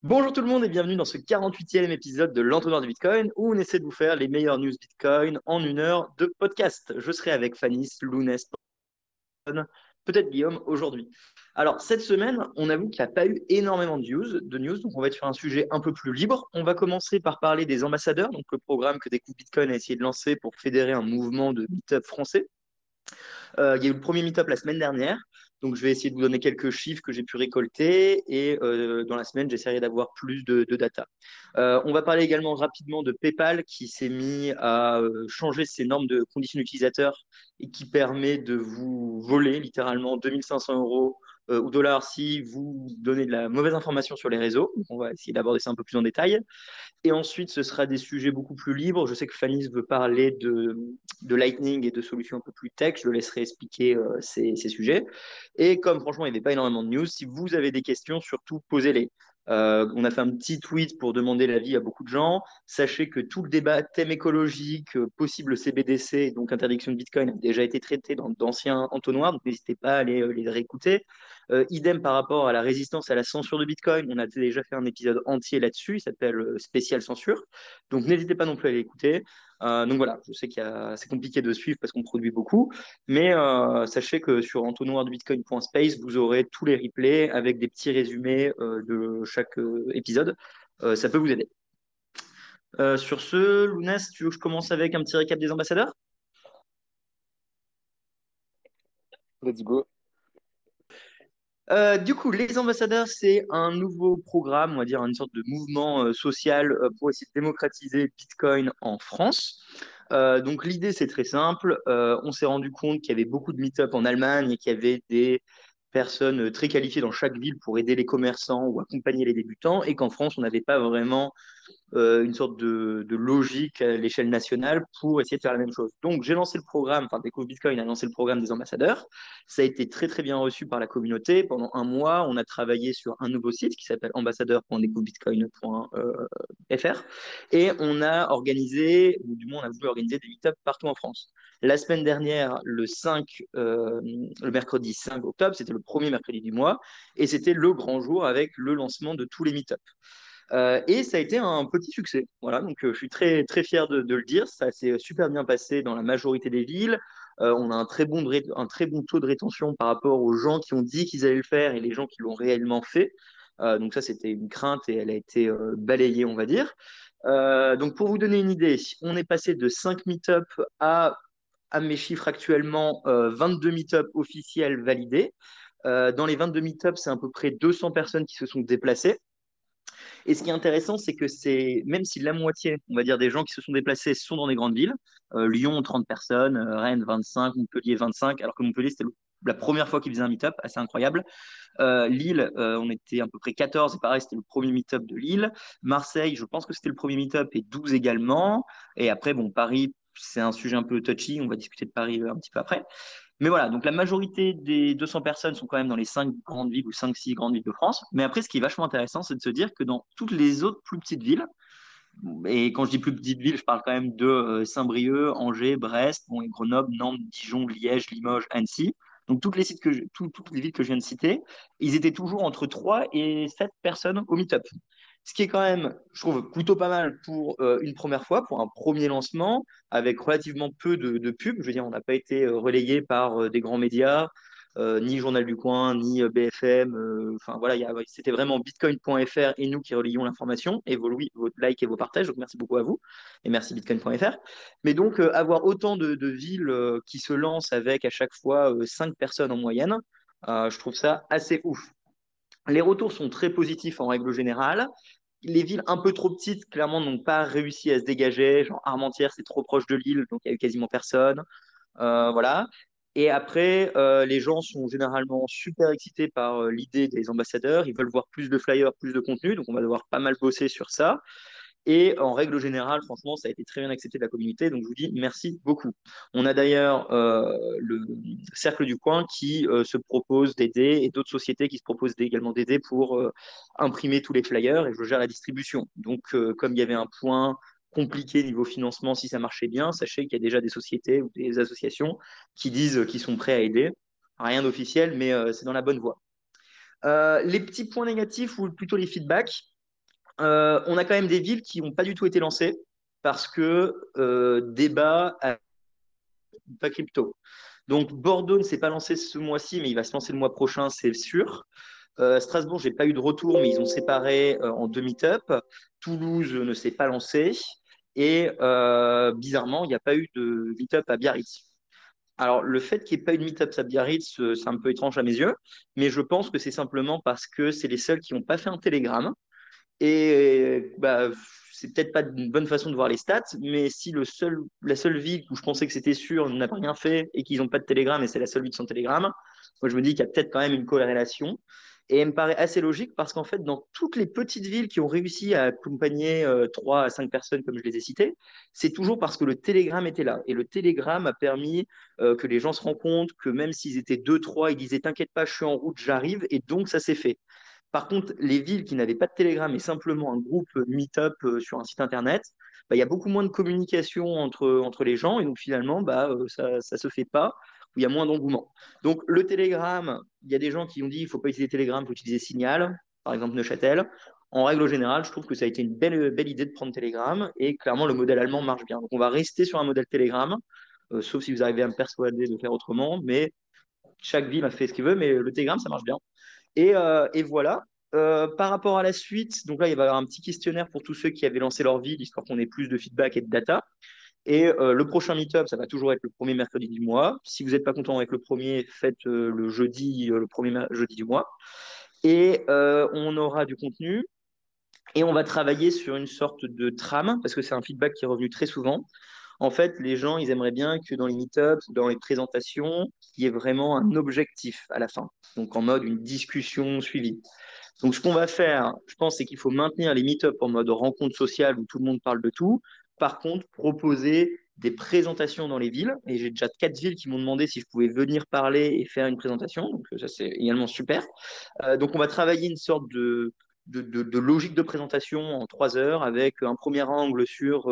Bonjour tout le monde et bienvenue dans ce 48e épisode de l'Entonnoir du Bitcoin où on essaie de vous faire les meilleures news Bitcoin en 1 heure de podcast. Je serai avec Fanny, Lounès, peut-être Guillaume aujourd'hui. Alors cette semaine, on avoue qu'il n'y a pas eu énormément de news, donc on va être sur un sujet un peu plus libre. On va commencer par parler des ambassadeurs, donc le programme que Découvre Bitcoin a essayé de lancer pour fédérer un mouvement de meet-up français. Il y a eu le premier meet-up la semaine dernière. Donc, je vais essayer de vous donner quelques chiffres que j'ai pu récolter et dans la semaine, j'essaierai d'avoir plus de data. On va parler également rapidement de PayPal qui s'est mis à changer ses normes de conditions utilisateurs et qui permet de vous voler littéralement 2500 euros ou dollars si vous donnez de la mauvaise information sur les réseaux. Donc, on va essayer d'aborder ça un peu plus en détail. Et ensuite, ce sera des sujets beaucoup plus libres. Je sais que Fanny veut parler de Lightning et de solutions un peu plus tech. Je le laisserai expliquer ces sujets. Et comme franchement, il n'y avait pas énormément de news, si vous avez des questions, surtout posez-les. On a fait un petit tweet pour demander l'avis à beaucoup de gens. Sachez que tout le débat thème écologique, possible CBDC, donc interdiction de Bitcoin, a déjà été traité dans d'anciens entonnoirs, donc n'hésitez pas à les réécouter. Idem par rapport à la résistance à la censure de Bitcoin, on a déjà fait un épisode entier là-dessus, il s'appelle Spécial Censure. Donc n'hésitez pas non plus à l'écouter. Donc voilà, je sais c'est compliqué de suivre parce qu'on produit beaucoup, mais sachez que sur entonnoirdubitcoin.space, vous aurez tous les replays avec des petits résumés de chaque épisode. Ça peut vous aider. Sur ce, Lounès, tu veux que je commence avec un petit récap des ambassadeurs? Let's go. Du coup, les ambassadeurs, c'est un nouveau programme, on va dire une sorte de mouvement social pour essayer de démocratiser Bitcoin en France. Donc l'idée, c'est très simple. On s'est rendu compte qu'il y avait beaucoup de meet-up en Allemagne et qu'il y avait des personnes très qualifiées dans chaque ville pour aider les commerçants ou accompagner les débutants, et qu'en France, on n'avait pas vraiment une sorte de logique à l'échelle nationale pour essayer de faire la même chose. Donc, j'ai lancé le programme, enfin, Découvre Bitcoin a lancé le programme des ambassadeurs. Ça a été très, très bien reçu par la communauté. Pendant un mois, on a travaillé sur un nouveau site qui s'appelle ambassadeur.découvrebitcoin.fr et on a organisé, ou du moins, on a voulu organiser des meet-ups partout en France. La semaine dernière, le mercredi 5 octobre, c'était le premier mercredi du mois et c'était le grand jour avec le lancement de tous les meet-ups. Et ça a été un petit succès. Voilà, donc je suis très, très fier de le dire. Ça s'est super bien passé dans la majorité des villes. On a un très bon taux de rétention par rapport aux gens qui ont dit qu'ils allaient le faire et les gens qui l'ont réellement fait. Donc ça, c'était une crainte et elle a été balayée, on va dire. Donc pour vous donner une idée, on est passé de 5 meet-up à mes chiffres actuellement, 22 meet-up officiels validés. Dans les 22 meet-up, c'est à peu près 200 personnes qui se sont déplacées. Et ce qui est intéressant, c'est que c'est, même si la moitié, on va dire, des gens qui se sont déplacés sont dans des grandes villes, Lyon, 30 personnes, Rennes, 25, Montpellier, 25, alors que Montpellier, c'était la première fois qu'ils faisaient un meet-up, assez incroyable. Lille, on était à peu près 14, et pareil, c'était le premier meet-up de Lille. Marseille, je pense que c'était le premier meet-up, et 12 également. Et après, bon, Paris, c'est un sujet un peu touchy, on va discuter de Paris un petit peu après. Mais voilà, donc la majorité des 200 personnes sont quand même dans les 5 grandes villes ou 5-6 grandes villes de France. Mais après, ce qui est vachement intéressant, c'est de se dire que dans toutes les autres plus petites villes, et quand je dis plus petites villes, je parle quand même de Saint-Brieuc, Angers, Brest, bon, et Grenoble, Nantes, Dijon, Liège, Limoges, Annecy. Donc toutes les villes que je viens de citer, ils étaient toujours entre 3 et 7 personnes au meet-up. Ce qui est quand même, je trouve, plutôt pas mal pour une première fois, pour un premier lancement, avec relativement peu de pubs. Je veux dire, on n'a pas été relayé par des grands médias, ni Journal du Coin, ni BFM. Enfin voilà, c'était vraiment bitcoin.fr et nous qui relayons l'information, et vos likes et vos partages. Donc merci beaucoup à vous, et merci bitcoin.fr. Mais donc, avoir autant de villes qui se lancent avec à chaque fois 5 personnes en moyenne, je trouve ça assez ouf. Les retours sont très positifs en règle générale. Les villes un peu trop petites, clairement, n'ont pas réussi à se dégager. Genre Armentières, c'est trop proche de Lille, donc il y a eu quasiment personne. Voilà. Et après, les gens sont généralement super excités par l'idée des ambassadeurs. Ils veulent voir plus de flyers, plus de contenu. Donc, on va devoir pas mal bosser sur ça. Et en règle générale, franchement, ça a été très bien accepté de la communauté. Donc, je vous dis merci beaucoup. On a d'ailleurs le Cercle du Coin qui se propose d'aider et d'autres sociétés qui se proposent également d'aider pour imprimer tous les flyers et je gère la distribution. Donc, comme il y avait un point compliqué niveau financement, si ça marchait bien, sachez qu'il y a déjà des sociétés ou des associations qui disent qu'ils sont prêts à aider. Rien d'officiel, mais c'est dans la bonne voie. Les petits points négatifs ou plutôt les feedbacks. On a quand même des villes qui n'ont pas du tout été lancées parce que débat pas crypto. Donc Bordeaux ne s'est pas lancé ce mois-ci, mais il va se lancer le mois prochain, c'est sûr. Strasbourg, j'ai pas eu de retour, mais ils ont séparé en deux meet-up. Toulouse ne s'est pas lancé. Et bizarrement, il n'y a pas eu de meet-up à Biarritz. Alors, le fait qu'il n'y ait pas eu de meet-up à Biarritz, c'est un peu étrange à mes yeux, mais je pense que c'est simplement parce que c'est les seuls qui n'ont pas fait un télégramme. Et bah, c'est peut-être pas une bonne façon de voir les stats, mais si la seule ville où je pensais que c'était sûr n'a rien fait et qu'ils n'ont pas de télégramme et c'est la seule ville sans télégramme, moi je me dis qu'il y a peut-être quand même une corrélation. Et elle me paraît assez logique parce qu'en fait, dans toutes les petites villes qui ont réussi à accompagner 3 à 5 personnes, comme je les ai citées, c'est toujours parce que le télégramme était là. Et le télégramme a permis que les gens se rendent compte que même s'ils étaient deux, trois, ils disaient t'inquiète pas, je suis en route, j'arrive. Et donc, ça s'est fait. Par contre, les villes qui n'avaient pas de Telegram et simplement un groupe Meetup sur un site internet, bah, il y a beaucoup moins de communication entre les gens et donc finalement, bah, ça ne se fait pas, où il y a moins d'engouement. Donc le Telegram, il y a des gens qui ont dit il ne faut pas utiliser Telegram, il faut utiliser Signal, par exemple Neuchâtel. En règle générale, je trouve que ça a été une belle idée de prendre Telegram et clairement le modèle allemand marche bien. Donc on va rester sur un modèle Telegram, sauf si vous arrivez à me persuader de faire autrement, mais chaque ville a fait ce qu'il veut, mais le Telegram, ça marche bien. Et voilà. Par rapport à la suite, donc là, il va y avoir un petit questionnaire pour tous ceux qui avaient lancé leur ville, histoire qu'on ait plus de feedback et de data. Et le prochain meetup, ça va toujours être le premier mercredi du mois. Si vous n'êtes pas content avec le premier, faites le jeudi, le premier jeudi du mois. Et on aura du contenu. Et on va travailler sur une sorte de trame, parce que c'est un feedback qui est revenu très souvent. En fait, les gens, ils aimeraient bien que dans les meetups, dans les présentations, il y ait vraiment un objectif à la fin. Donc en mode une discussion suivie. Donc, ce qu'on va faire, je pense, c'est qu'il faut maintenir les meet-up en mode rencontre sociale où tout le monde parle de tout. Par contre, proposer des présentations dans les villes. Et j'ai déjà 4 villes qui m'ont demandé si je pouvais venir parler et faire une présentation. Donc, ça, c'est également super. Donc, on va travailler une sorte de logique de présentation en 3 heures avec un premier angle sur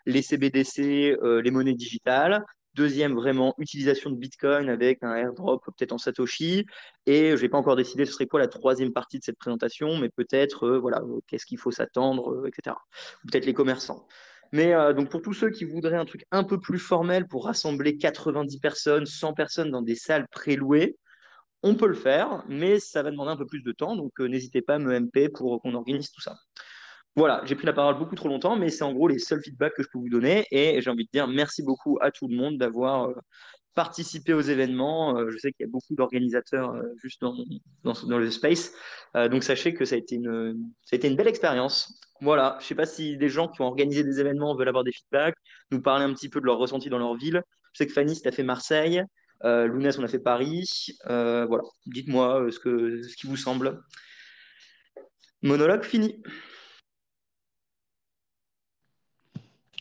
les CBDC, les monnaies digitales. Deuxième, vraiment, utilisation de Bitcoin avec un airdrop peut-être en Satoshi. Et je n'ai pas encore décidé ce serait quoi la troisième partie de cette présentation, mais peut-être, voilà, qu'est-ce qu'il faut s'attendre, etc. Ou peut-être les commerçants. Mais donc pour tous ceux qui voudraient un truc un peu plus formel pour rassembler 90 personnes, 100 personnes dans des salles prélouées, on peut le faire, mais ça va demander un peu plus de temps. Donc n'hésitez pas à me MP pour qu'on organise tout ça. Voilà, j'ai pris la parole beaucoup trop longtemps, mais c'est en gros les seuls feedbacks que je peux vous donner. Et j'ai envie de dire merci beaucoup à tout le monde d'avoir participé aux événements. Je sais qu'il y a beaucoup d'organisateurs juste dans le space. Donc sachez que ça a été une belle expérience. Voilà, je ne sais pas si des gens qui ont organisé des événements veulent avoir des feedbacks, nous parler un petit peu de leur ressenti dans leur ville. Je sais que Fanny, tu as fait Marseille. Lounès, on a fait Paris. Voilà, dites-moi ce qui vous semble. Monologue fini.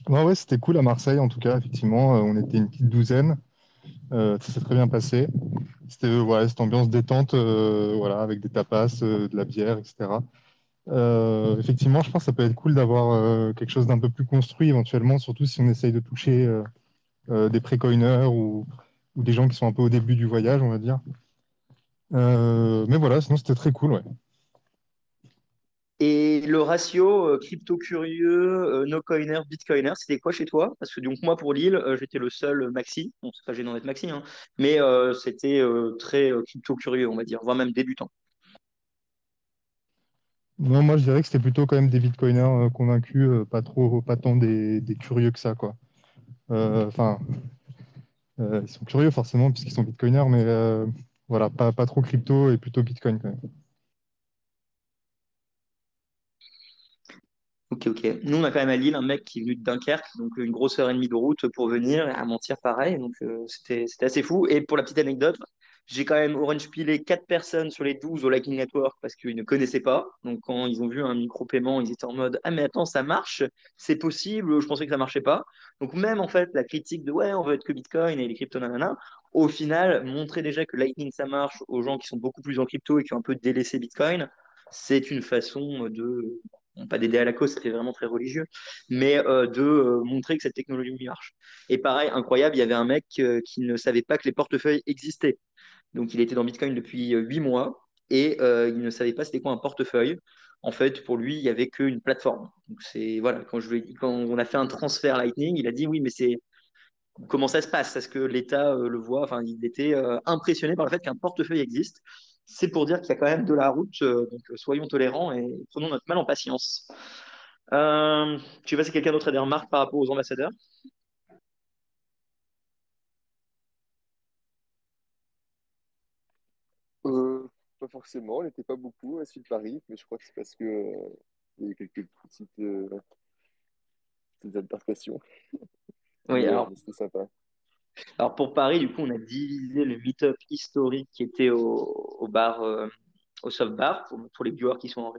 Ouais, ouais, c'était cool à Marseille, en tout cas, effectivement. On était une petite douzaine. Ça s'est très bien passé. C'était ouais, cette ambiance détente, voilà, avec des tapas, de la bière, etc. Effectivement, je pense que ça peut être cool d'avoir quelque chose d'un peu plus construit éventuellement, surtout si on essaye de toucher des pré-coiners ou des gens qui sont un peu au début du voyage, on va dire. Mais voilà, sinon c'était très cool, ouais. Et le ratio crypto-curieux, no-coiner, bitcoiner, c'était quoi chez toi? Parce que donc moi pour Lille, j'étais le seul maxi. Bon, c'est pas gênant d'être maxi, hein, mais c'était très crypto-curieux, on va dire, voire même débutant. Non, moi je dirais que c'était plutôt quand même des bitcoiners convaincus, pas tant des curieux que ça, quoi. Enfin, ils sont curieux forcément puisqu'ils sont bitcoiners, mais voilà, pas trop crypto et plutôt bitcoin quand même. Ok, ok. Nous, on a quand même à Lille un mec qui est venu de Dunkerque, donc une grosse heure et demie de route pour venir, et à mentir pareil, donc c'était assez fou. Et pour la petite anecdote, j'ai quand même orange pilé 4 personnes sur les 12 au Lightning Network parce qu'ils ne connaissaient pas. Donc quand ils ont vu un micro-paiement, ils étaient en mode ah mais attends, ça marche, c'est possible, je pensais que ça marchait pas. Donc même en fait, la critique de ouais, on veut être que Bitcoin et les cryptos nanana, au final, montrer déjà que Lightning ça marche aux gens qui sont beaucoup plus en crypto et qui ont un peu délaissé Bitcoin, c'est une façon de bon, pas d'aider à la cause, c'était vraiment très religieux, mais de montrer que cette technologie marche. Et pareil, incroyable, il y avait un mec qui ne savait pas que les portefeuilles existaient. Donc il était dans Bitcoin depuis 8 mois. et il ne savait pas c'était quoi un portefeuille. En fait, pour lui, il n'y avait qu'une plateforme. Donc c'est voilà, quand on a fait un transfert Lightning, il a dit oui, mais c'est comment ça se passe? Est-ce que l'État le voit? Enfin, il était impressionné par le fait qu'un portefeuille existe. C'est pour dire qu'il y a quand même de la route, donc soyons tolérants et prenons notre mal en patience. Je sais pas si quelqu'un d'autre a des remarques par rapport aux ambassadeurs. Pas forcément, on n'était pas beaucoup à Sud Paris, mais je crois que c'est parce que il y a eu quelques petites altercations. Oui, Mais c'était sympa. alors pour Paris, du coup, on a divisé le meet-up historique qui était au bar, au soft bar, pour les viewers qui sont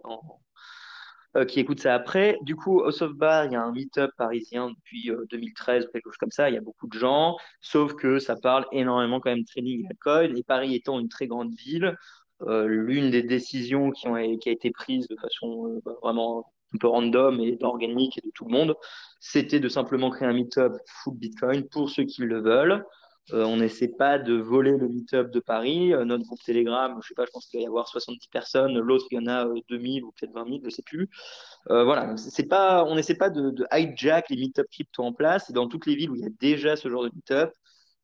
qui écoutent ça après. Du coup, au Soft Bar, il y a un meet-up parisien depuis 2013 ou quelque chose comme ça. Il y a beaucoup de gens, sauf que ça parle énormément quand même de trading et Bitcoin. Et Paris étant une très grande ville, l'une des décisions qui a été prise de façon vraiment un peu random et organique et de tout le monde, c'était de simplement créer un meet-up full Bitcoin pour ceux qui le veulent. On n'essaie pas de voler le meet-up de Paris. Notre groupe Telegram, je sais pas, je pense qu'il va y avoir 70 personnes. L'autre, il y en a 2000 ou peut-être 20 000, je sais plus. Voilà, c'est pas, on n'essaie pas de hijack les meet-up crypto en place. Et dans toutes les villes où il y a déjà ce genre de meet-up,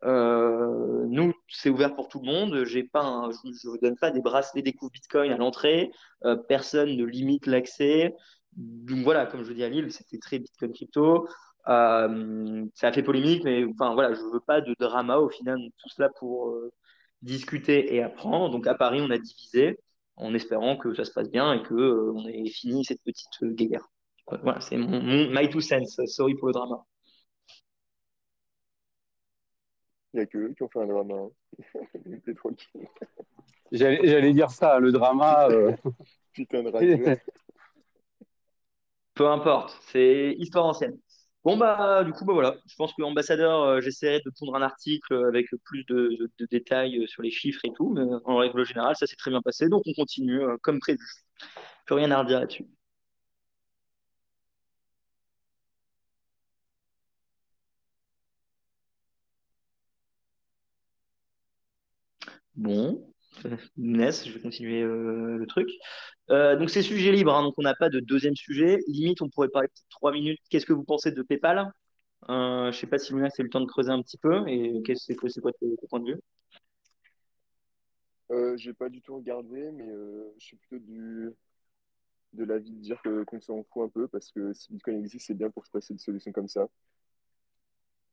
nous, c'est ouvert pour tout le monde. Je ne donne pas des bracelets découvre Bitcoin à l'entrée. Personne ne limite l'accès. Donc voilà, comme je dis à Lille, c'était très Bitcoin crypto. Ça a fait polémique, mais enfin voilà, je veux pas de drama. Au final, on est tous là pour discuter et apprendre. Donc à Paris, on a divisé en espérant que ça se passe bien et que on ait fini cette petite guéguerre. Voilà, c'est mon my two cents. Sorry pour le drama. Il n'y a que eux qui ont fait un drama, hein. Ils étaient tranquilles. J'allais dire ça, le drama. Putain de rageux. Peu importe, c'est histoire ancienne. Bon bah du coup bah voilà, je pense que ambassadeur, j'essaierai de pondre un article avec plus de détails sur les chiffres et tout, mais en règle générale ça s'est très bien passé, donc on continue comme prévu. Plus rien à redire là-dessus. Bon, Inès, je vais continuer le truc. Donc c'est sujet libre, hein, donc on n'a pas de deuxième sujet. Limite, on pourrait parler peut-être 3 minutes. Qu'est-ce que vous pensez de PayPal? Je sais pas si Luna a eu le temps de creuser un petit peu et c'est quoi tes points de vue? J'ai pas du tout regardé, mais je suis plutôt de l'avis de dire qu'on s'en fout un peu parce que si Bitcoin existe, c'est bien pour se passer de solutions comme ça.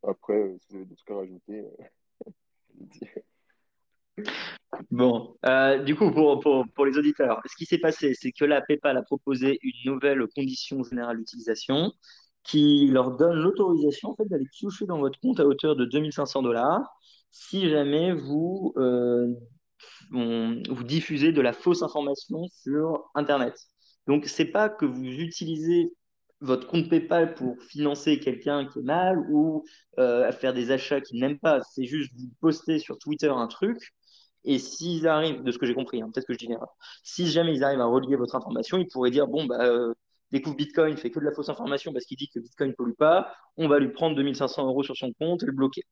Après, si vous avez des trucs à rajouter, allez-y. Bon, du coup, pour les auditeurs, ce qui s'est passé, c'est que la PayPal a proposé une nouvelle condition générale d'utilisation qui leur donne l'autorisation en fait, d'aller piocher dans votre compte à hauteur de 2 500 $ si jamais vous diffusez de la fausse information sur Internet. Donc, c'est pas que vous utilisez votre compte PayPal pour financer quelqu'un qui est mal ou faire des achats qu'ils n'aiment pas. C'est juste vous postez sur Twitter un truc et s'ils arrivent, de ce que j'ai compris, hein, peut-être que je dis une erreur, si jamais ils arrivent à relier votre information, ils pourraient dire bon, bah, découvre Bitcoin, fait que de la fausse information parce qu'il dit que Bitcoin ne pollue pas, on va lui prendre 2 500 € sur son compte et le bloquer.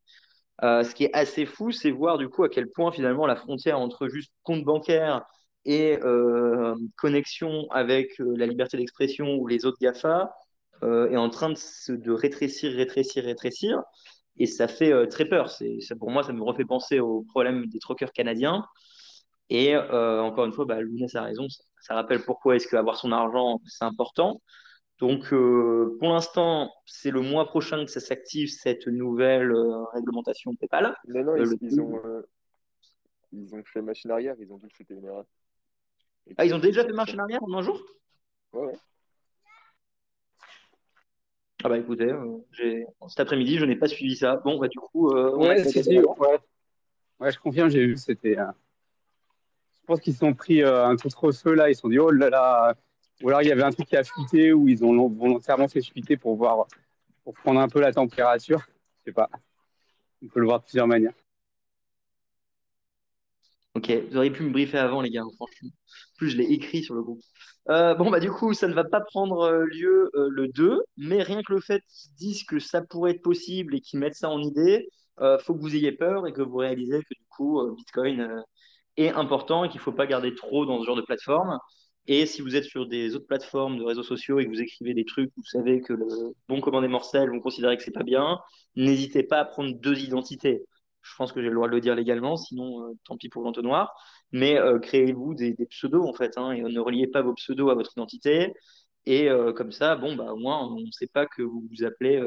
Ce qui est assez fou, c'est voir du coup à quel point finalement la frontière entre juste compte bancaire et connexion avec la liberté d'expression ou les autres GAFA est en train de rétrécir, rétrécir, rétrécir. Et ça fait très peur. Pour moi, ça me refait penser au problème des truckers canadiens. Et encore une fois, bah, Lounès a raison. Ça rappelle pourquoi est-ce qu'avoir son argent, c'est important. Donc, pour l'instant, c'est le mois prochain que ça s'active, cette nouvelle réglementation PayPal. Non, non, Le ils ont fait machine arrière, ils ont dit que c'était une erreur et que Ah, ils ont c'était une déjà fait marche sanction. en arrière en un jour? Ouais, ouais. Ah bah écoutez, cet après-midi, je n'ai pas suivi ça. Bon, bah du coup, on a Ouais, qu'à si, dire si, alors. ouais. Ouais, je confirme, j'ai vu, c'était. Je pense qu'ils se sont pris un coup trop feu là, ils se sont dit, oh là là. Ou alors il y avait un truc qui a fuité, ou ils ont volontairement fait fuiter pour voir, pour prendre un peu la température. Je sais pas, on peut le voir de plusieurs manières. Ok, vous auriez pu me briefer avant, les gars, franchement. En plus, je l'ai écrit sur le groupe. Bon, bah du coup, ça ne va pas prendre lieu le 2, mais rien que le fait qu'ils disent que ça pourrait être possible et qu'ils mettent ça en idée, faut que vous ayez peur et que vous réalisez que du coup, Bitcoin est important et qu'il ne faut pas garder trop dans ce genre de plateforme. Et si vous êtes sur des autres plateformes de réseaux sociaux et que vous écrivez des trucs, vous savez que le bon commandé morcel, vous considérez que c'est pas bien, n'hésitez pas à prendre deux identités. Je pense que j'ai le droit de le dire légalement, sinon tant pis pour l'entonnoir. Mais créez-vous des pseudos en fait, hein, et ne reliez pas vos pseudos à votre identité. Et comme ça, bon, bah, au moins, on ne sait pas que vous vous appelez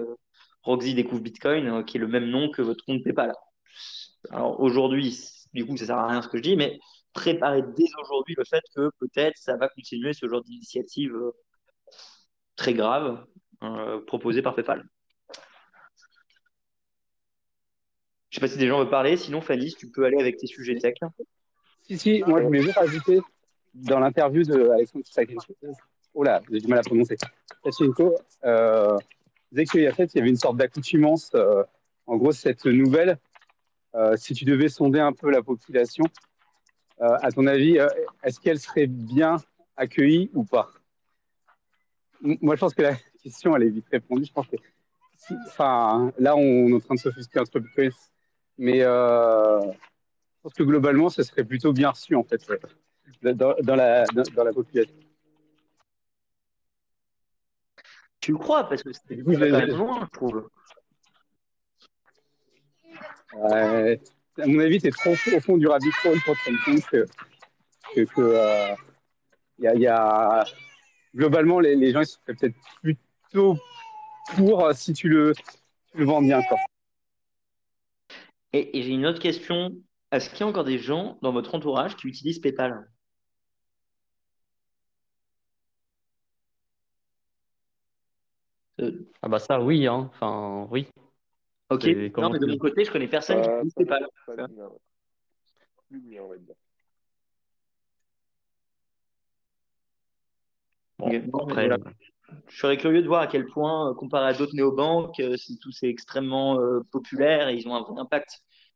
Roxy découvre Bitcoin, qui est le même nom que votre compte PayPal. Alors aujourd'hui, du coup, ça sert à rien ce que je dis, mais préparez dès aujourd'hui le fait que peut-être ça va continuer ce genre d'initiative très grave proposée par PayPal. Je sais pas si des gens veulent parler, sinon Fanny, si tu peux aller avec tes sujets tech. Si, moi je voulais juste rajouter dans l'interview de Alexandre Sachenko, oh là, j'ai du mal à prononcer, Sachenko, disait qu'il y a fait, il y avait une sorte d'accoutumance. En gros, cette nouvelle, si tu devais sonder un peu la population, à ton avis, est-ce qu'elle serait bien accueillie ou pas? Moi, je pense que la question, elle est vite répondue. Je pense que, enfin, là, on est en train de s'offusquer entre Bitcoin, mais je pense que globalement, ce serait plutôt bien reçu, en fait, dans la population. Tu le crois, parce que Du coup, ça va quand même loin, je trouve. à mon avis, c'est trop au fond du rabbit hole pour te rendre compte que y a globalement, les gens ils seraient peut-être plutôt pour si tu le vends bien. Quoi. Et j'ai une autre question. Est-ce qu'il y a encore des gens dans votre entourage qui utilisent PayPal? Ah bah ça, oui, hein. Enfin, oui. Ok. C'est Non, comment mais de dire. mon côté, je connais personne qui utilise PayPal. Pas le mien, ouais. Plus le mien, on va dire. Bon, Ok. Non, mais après, voilà. Je serais curieux de voir à quel point, comparé à d'autres néobanques, si tout c'est extrêmement populaire et ils ont un vrai impact.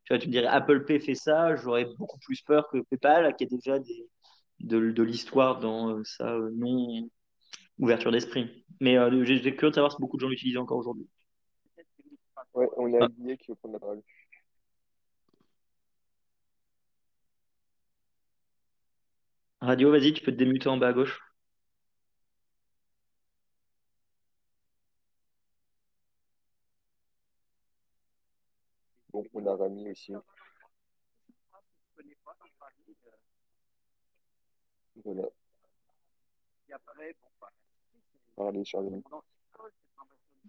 Tu vois, tu me dirais Apple Pay fait ça, j'aurais beaucoup plus peur que PayPal, qui a déjà de l'histoire dans sa non-ouverture d'esprit. Mais j'ai curieux de savoir si beaucoup de gens l'utilisent encore aujourd'hui. Ouais, on a ah, Guillet qui veut prendre la parole. Radio, vas-y, tu peux te démuter en bas à gauche. Bon, on a Rami aussi. Voilà. Parlez, Charlie.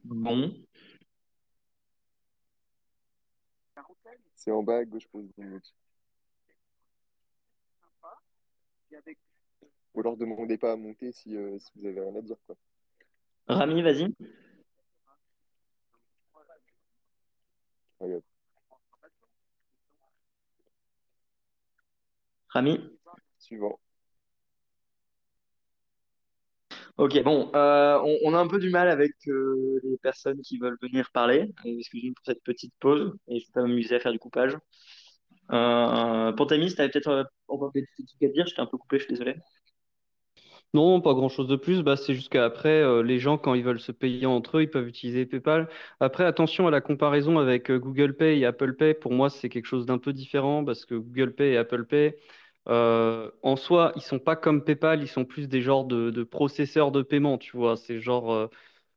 Bon. C'est en bas à gauche pour 10 minutes. Ou alors demandez pas à monter si vous avez rien à dire, quoi. Rami, vas-y. Regarde. Rami. Suivant. Ok, bon, on a un peu du mal avec les personnes qui veulent venir parler. Excusez-moi pour cette petite pause et je vais pas m'amuser à faire du coupage. Pour Tamis, tu avais peut-être encore des petits trucs à dire, je t'ai un peu coupé, je suis désolé. non, pas grand-chose de plus. Bah, c'est juste qu'après, les gens, quand ils veulent se payer entre eux, ils peuvent utiliser PayPal. Après, attention à la comparaison avec Google Pay et Apple Pay. Pour moi, c'est quelque chose d'un peu différent parce que Google Pay et Apple Pay, en soi, ils sont pas comme PayPal, ils sont plus des genres de processeurs de paiement, tu vois. C'est genre,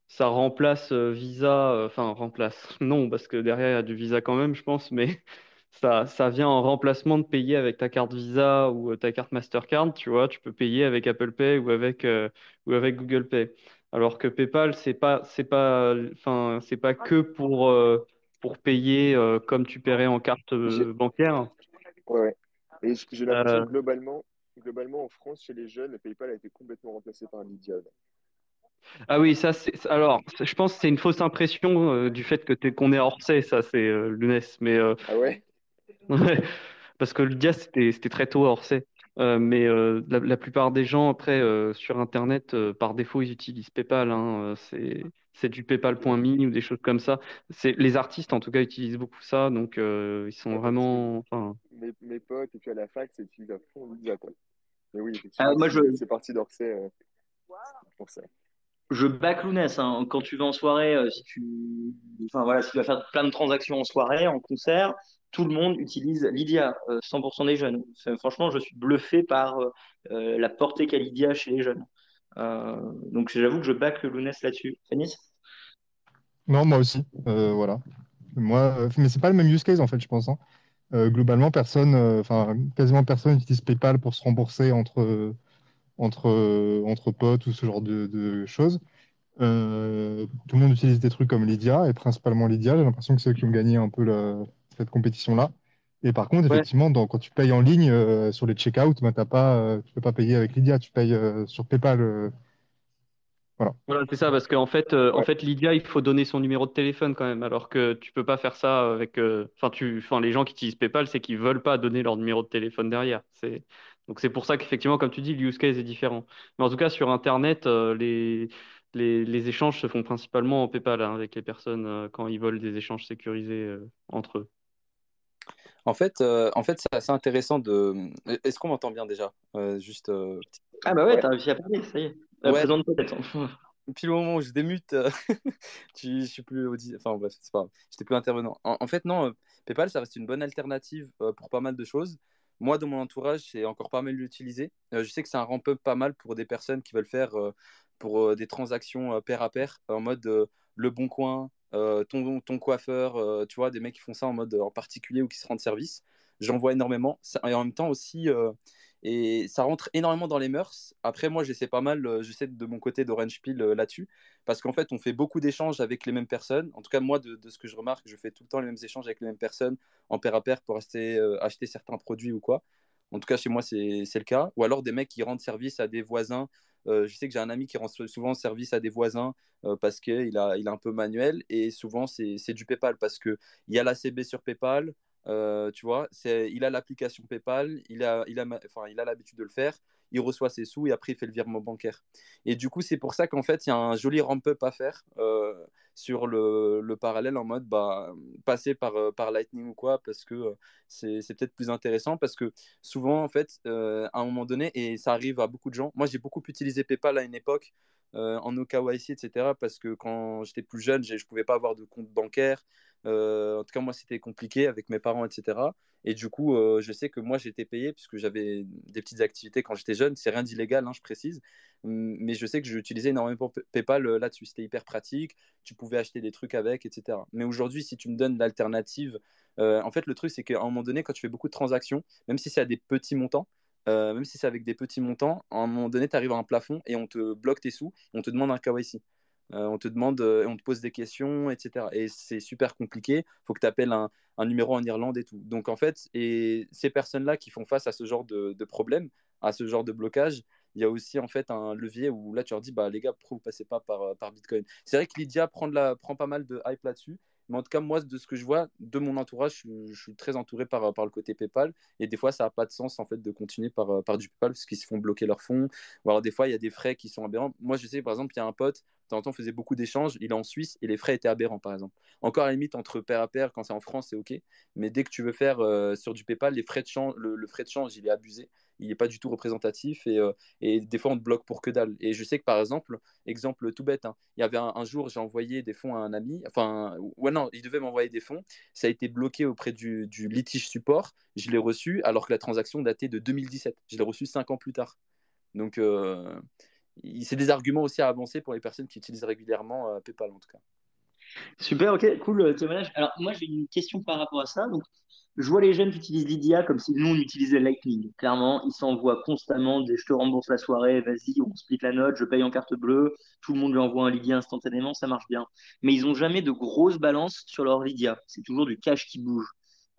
ça remplace Visa, enfin remplace, non, parce que derrière il y a du Visa quand même, je pense, mais ça vient en remplacement de payer avec ta carte Visa ou ta carte Mastercard, tu vois, tu peux payer avec Apple Pay ou avec Google Pay. Alors que PayPal, c'est pas que pour payer comme tu paierais en carte J'ai bancaire. ouais, ouais. Et j'ai l'impression Euh, que globalement, en France, chez les jeunes, le PayPal a été complètement remplacé par Lydia. Là. ah oui, alors, je pense que c'est une fausse impression du fait qu'on est hors C, ça c'est l'UNES, mais Ah ouais? ouais, parce que le Dia, c'était très tôt à Orsay. Mais la plupart des gens, après, sur Internet, par défaut, ils utilisent PayPal. Hein, c'est du Ok. PayPal.me ou des choses comme ça. Les artistes, en tout cas, utilisent beaucoup ça. Donc, ils sont Ouais, parce que vraiment. Enfin, mes potes, et puis à la fac, c'est utilisé à fond Lydia, quoi. Mais oui, effectivement, Moi, si c'est parti d'Orsay, pour ça. je back Lounès, hein. Quand tu vas en soirée, si tu, enfin voilà, si tu vas faire plein de transactions en soirée, en concert, tout le monde utilise Lydia, 100% des jeunes. Franchement, je suis bluffé par la portée qu'a Lydia chez les jeunes. Donc j'avoue que je back le Lounès là-dessus. Fanny? Non, moi aussi. Voilà. Mais c'est pas le même use case en fait, je pense, hein. Globalement, quasiment personne n'utilise PayPal pour se rembourser entre potes ou ce genre de choses. Tout le monde utilise des trucs comme Lydia, et principalement Lydia. J'ai l'impression que c'est eux qui ont gagné un peu cette compétition-là. Et par contre, Ouais. effectivement, quand tu payes en ligne sur les checkouts, ben, tu peux pas payer avec Lydia, tu payes sur PayPal. Voilà. Voilà, c'est ça, parce qu'en fait, Ouais. Lydia, il faut donner son numéro de téléphone quand même, alors que tu peux pas faire ça avec. Enfin, les gens qui utilisent PayPal, c'est qu'ils veulent pas donner leur numéro de téléphone derrière. Donc c'est pour ça qu'effectivement, comme tu dis, le use case est différent. Mais en tout cas, sur Internet, les échanges se font principalement en PayPal, hein, avec les personnes quand ils veulent des échanges sécurisés entre eux. En fait, c'est assez intéressant de. Est-ce qu'on m'entend bien déjà? Juste. Ah bah ouais, Ouais. t'as réussi à parler, ça y est. Ouais, Présente peut-être. puis le moment où je démute, je suis plus enfin bref, c'est pas grave. J'étais plus intervenant. En fait, non, PayPal, ça reste une bonne alternative pour pas mal de choses. Moi, dans mon entourage, c'est encore pas mal l'utiliser. Je sais que c'est un ramp-up pas mal pour des personnes qui veulent faire pour des transactions pair à pair, en mode Le Bon Coin, ton coiffeur, tu vois, des mecs qui font ça en mode en particulier ou qui se rendent service. J'en vois énormément. Et en même temps aussi, et ça rentre énormément dans les mœurs. Après, moi, j'essaie pas mal, j'essaie de mon côté d'Orange Peel là-dessus, parce qu'en fait, on fait beaucoup d'échanges avec les mêmes personnes. En tout cas, moi, de ce que je remarque, je fais tout le temps les mêmes échanges avec les mêmes personnes en pair à pair pour acheter certains produits ou quoi. En tout cas, chez moi, c'est le cas. Ou alors des mecs qui rendent service à des voisins. Je sais que j'ai un ami qui rend souvent service à des voisins parce qu'il a un peu manuel. Et souvent, c'est du PayPal parce qu'il y a la CB sur PayPal. Tu vois, il a l'application PayPal, enfin, il a l'habitude de le faire, il reçoit ses sous et après il fait le virement bancaire. Et du coup, c'est pour ça qu'en fait, il y a un joli ramp-up à faire sur le parallèle en mode passer par Lightning ou quoi, parce que c'est peut-être plus intéressant, parce que souvent, en fait, à un moment donné, et ça arrive à beaucoup de gens, moi j'ai beaucoup utilisé PayPal à une époque. En OKYC, etc. Parce que quand j'étais plus jeune, je ne pouvais pas avoir de compte bancaire. En tout cas, moi, c'était compliqué avec mes parents, etc. Et du coup, je sais que moi, j'étais payé puisque j'avais des petites activités quand j'étais jeune. C'est rien d'illégal, hein, je précise. Mais je sais que j'utilisais énormément PayPal là-dessus. C'était hyper pratique. Tu pouvais acheter des trucs avec, etc. Mais aujourd'hui, si tu me donnes l'alternative, en fait, le truc, c'est qu'à un moment donné, quand tu fais beaucoup de transactions, même si c'est à des petits montants, même si c'est avec des petits montants, à un moment donné, tu arrives à un plafond et on te bloque tes sous, on te demande un KYC. On te demande, on te pose des questions, etc. Et c'est super compliqué. Il faut que tu appelles un numéro en Irlande et tout. Donc, en fait, et ces personnes-là qui font face à ce genre de problème, à ce genre de blocage, il y a aussi en fait un levier où là tu leur dis, bah les gars, pourquoi vous passez pas par Bitcoin? C'est vrai que Lydia prend pas mal de hype là-dessus. Mais en tout cas, moi, de ce que je vois de mon entourage, je suis très entouré par le côté PayPal. Et des fois, ça n'a pas de sens en fait de continuer par du PayPal parce qu'ils se font bloquer leurs fonds. Ou alors, des fois, il y a des frais qui sont aberrants. Moi, je sais, par exemple, il y a un pote, de temps en temps, on faisait beaucoup d'échanges. Il est en Suisse et les frais étaient aberrants, par exemple. Encore à la limite, entre pair à pair, quand c'est en France, c'est OK. Mais dès que tu veux faire sur du PayPal, les frais de change, le frais de change, il est abusé. Il n'est pas du tout représentatif et des fois, on te bloque pour que dalle. Et je sais que, par exemple tout bête, hein, il y avait un jour, j'ai envoyé des fonds à un ami. Enfin, ouais, non, il devait m'envoyer des fonds. Ça a été bloqué auprès du litige support. Je l'ai reçu alors que la transaction datait de 2017. Je l'ai reçu 5 ans plus tard. Donc, c'est des arguments aussi à avancer pour les personnes qui utilisent régulièrement PayPal en tout cas. Super, ok, cool témoignage. Alors, moi, j'ai une question par rapport à ça. Donc, je vois les jeunes qui utilisent Lydia comme si nous, on utilisait Lightning. Clairement, ils s'envoient constamment des je te rembourse la soirée, vas-y, on split la note, je paye en carte bleue. Tout le monde lui envoie un Lydia instantanément, ça marche bien. Mais ils n'ont jamais de grosses balances sur leur Lydia. C'est toujours du cash qui bouge.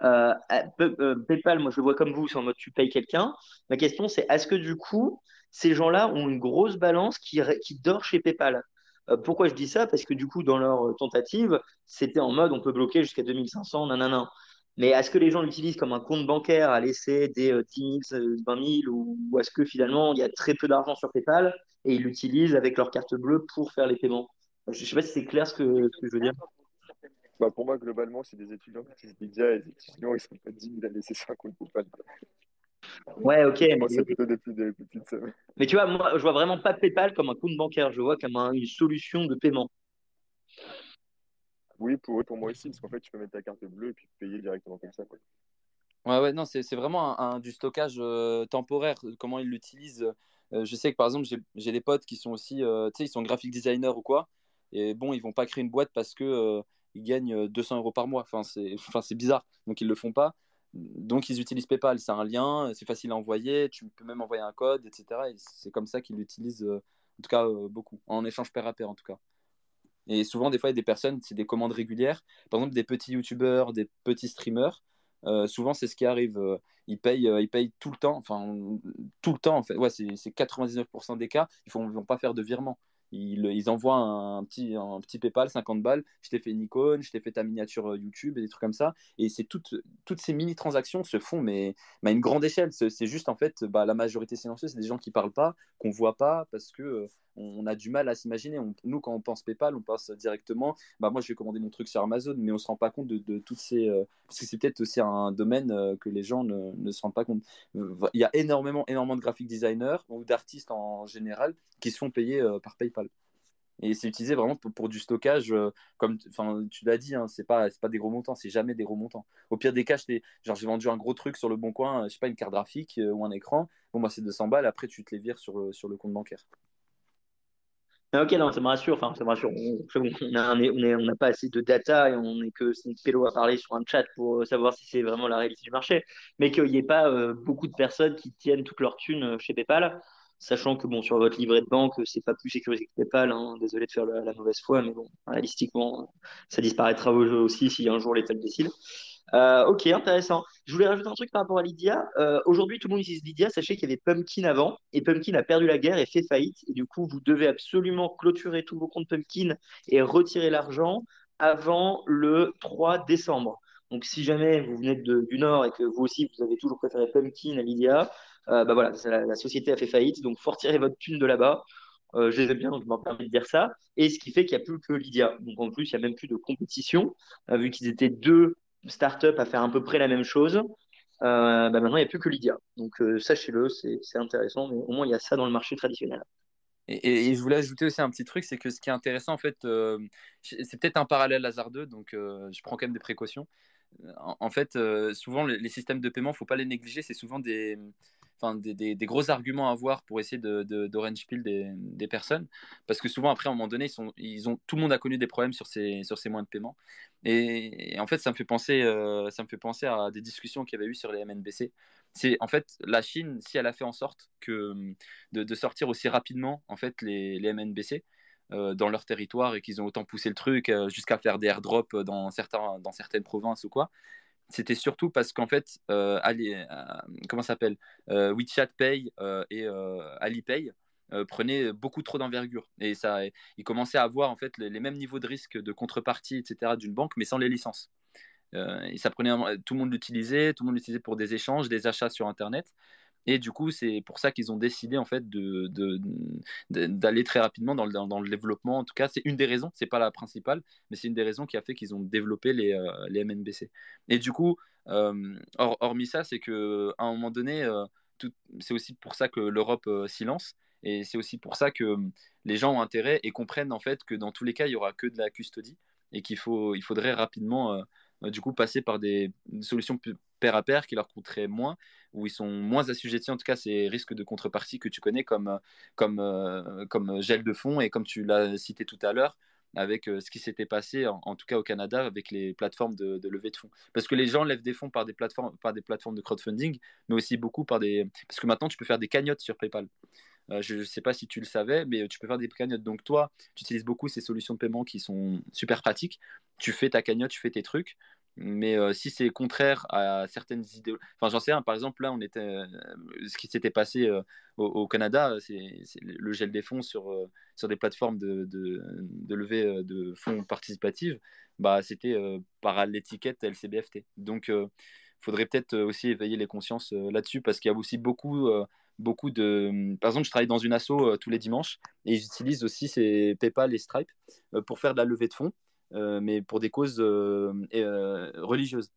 PayPal, moi, je le vois comme vous, c'est en mode tu payes quelqu'un. Ma question, c'est est-ce que du coup, ces gens-là ont une grosse balance qui dort chez PayPal? Pourquoi je dis ça? Parce que du coup, dans leur tentative, c'était en mode on peut bloquer jusqu'à 2500, nanana. Mais est-ce que les gens l'utilisent comme un compte bancaire à laisser des 10 000, 20 000 ou est-ce que finalement il y a très peu d'argent sur PayPal et ils l'utilisent avec leur carte bleue pour faire les paiements? Je ne sais pas si c'est clair ce que je veux dire. Bah, pour moi, globalement, c'est des étudiants qui utilisent Lydia et les étudiants, ils sont pas 10 000 à laisser ça un compte PayPal. Ouais, ok, Donc, pour moi, c'est plutôt des plus petites sommes. mais tu vois, moi, je vois vraiment pas PayPal comme un compte bancaire, je vois comme une solution de paiement. Oui, pour moi aussi, parce qu'en fait, tu peux mettre ta carte bleue et puis payer directement comme ça, quoi. Ouais, non, c'est vraiment du stockage temporaire. Comment ils l'utilisent. Je sais que par exemple, j'ai des potes qui sont aussi, tu sais, ils sont graphic designers ou quoi. Et bon, ils vont pas créer une boîte parce que ils gagnent 200 € par mois. Enfin, c'est bizarre. Donc, ils le font pas. Donc, ils utilisent PayPal. C'est un lien, c'est facile à envoyer. Tu peux même envoyer un code, etc. Et c'est comme ça qu'ils l'utilisent, en tout cas, beaucoup. En échange pair à pair, en tout cas. Et souvent, des fois, il y a des personnes, c'est des commandes régulières. Par exemple, des petits youtubeurs, des petits streamers. Souvent, c'est ce qui arrive. Ils payent tout le temps. Enfin, tout le temps, en fait. Ouais, c'est 99% des cas. Ils vont pas faire de virement. Ils envoient un petit PayPal, 50 balles. Je t'ai fait une icône, je t'ai fait ta miniature YouTube et des trucs comme ça. Et toutes ces mini-transactions se font, mais à une grande échelle. C'est juste, en fait, bah, la majorité silencieuse, c'est des gens qui parlent pas, qu'on voit pas, parce que on a du mal à s'imaginer. Nous, quand on pense PayPal, on pense directement, bah, moi, je vais commander mon truc sur Amazon, mais on ne se rend pas compte de toutes ces. Parce que c'est peut-être aussi un domaine que les gens ne se rendent pas compte. Il y a énormément de graphic designers ou d'artistes en général qui se font payer par PayPal. Et c'est utilisé vraiment pour du stockage, comme tu l'as dit, hein, c'est pas des gros montants, c'est jamais des gros montants. Au pire des cas, genre, j'ai vendu un gros truc sur le bon coin, je sais pas, une carte graphique ou un écran. Bon, moi, c'est 200 balles, après, tu te les vires sur le compte bancaire. Ah, ok, non, ça me rassure. Enfin, ça me rassure. C'est bon, on n'a pas assez de data et on n'est que 5 pélos à parler sur un chat pour savoir si c'est vraiment la réalité du marché. Mais qu'il n'y ait pas beaucoup de personnes qui tiennent toute leur thune chez PayPal, sachant que bon, sur votre livret de banque, c'est pas plus sécurisé que PayPal, hein. Désolé de faire la mauvaise foi, mais bon, réalistiquement, ça disparaîtra au jeu aussi si un jour l'État le décide. Ok, intéressant. Je voulais rajouter un truc par rapport à Lydia. Aujourd'hui, tout le monde utilise Lydia. Sachez qu'il y avait Pumpkin avant, et Pumpkin a perdu la guerre et fait faillite. Et du coup, vous devez absolument clôturer tous vos comptes Pumpkin et retirer l'argent avant le 3 décembre. Donc, si jamais vous venez du Nord et que vous aussi, vous avez toujours préféré Pumpkin à Lydia, bah voilà, la société a fait faillite. Donc, faut retirer votre thune de là-bas. Je les aime bien, donc je m'en permets de dire ça. Et ce qui fait qu'il n'y a plus que Lydia. Donc, en plus, il n'y a même plus de compétition, vu qu'ils étaient deux start-up à faire à peu près la même chose. Bah maintenant, il n'y a plus que Lydia. Donc, sachez-le, c'est intéressant, mais au moins, il y a ça dans le marché traditionnel. Et je voulais ajouter aussi un petit truc, c'est que ce qui est intéressant, en fait, c'est peut-être un parallèle hasardeux, donc je prends quand même des précautions. En fait, souvent, les systèmes de paiement, il ne faut pas les négliger, c'est souvent des gros arguments à avoir pour essayer d'orange peel des personnes, parce que souvent, après, à un moment donné, tout le monde a connu des problèmes sur ces moyens de paiement. Et en fait, ça me fait penser à des discussions qu'il y avait eu sur les MNBC. C'est en fait la Chine, si elle a fait en sorte de sortir aussi rapidement en fait les MNBC dans leur territoire et qu'ils ont autant poussé le truc jusqu'à faire des airdrops dans certaines provinces ou quoi, c'était surtout parce qu'en fait, comment ça s'appelle, WeChat Pay et Alipay prenaient beaucoup trop d'envergure et ça, ils commençaient à avoir en fait les mêmes niveaux de risque de contrepartie, etc. d'une banque, mais sans les licences. Et ça prenait tout le monde l'utilisait pour des échanges, des achats sur Internet. Et du coup, c'est pour ça qu'ils ont décidé en fait d'aller très rapidement dans le développement. En tout cas, c'est une des raisons, c'est pas la principale, mais c'est une des raisons qui a fait qu'ils ont développé les MNBC. Et du coup, hormis ça, c'est que à un moment donné, c'est aussi pour ça que l'Europe s'y lance. Et c'est aussi pour ça que les gens ont intérêt et comprennent en fait que dans tous les cas, il y aura que de la custody et il faudrait rapidement du coup passer par des solutions pair à pair qui leur coûteraient moins, où ils sont moins assujettis en tout cas à ces risques de contrepartie que tu connais comme gel de fonds et comme tu l'as cité tout à l'heure avec ce qui s'était passé en tout cas au Canada avec les plateformes de levée de fonds. Parce que les gens lèvent des fonds par des plateformes de crowdfunding, mais aussi beaucoup par des... Parce que maintenant, tu peux faire des cagnottes sur PayPal. Je ne sais pas si tu le savais, mais tu peux faire des cagnottes. Donc toi, tu utilises beaucoup ces solutions de paiement qui sont super pratiques. Tu fais ta cagnotte, tu fais tes trucs. Mais si c'est contraire à certaines idées, enfin j'en sais un, par exemple là, ce qui s'était passé au Canada, c'est le gel des fonds sur des plateformes de levée de fonds participative, bah c'était par l'étiquette LCBFT. Donc faudrait peut-être aussi éveiller les consciences là-dessus parce qu'il y a aussi beaucoup de. Par exemple, je travaille dans une asso tous les dimanches et j'utilise aussi ces PayPal et Stripe pour faire de la levée de fonds, mais pour des causes religieuses.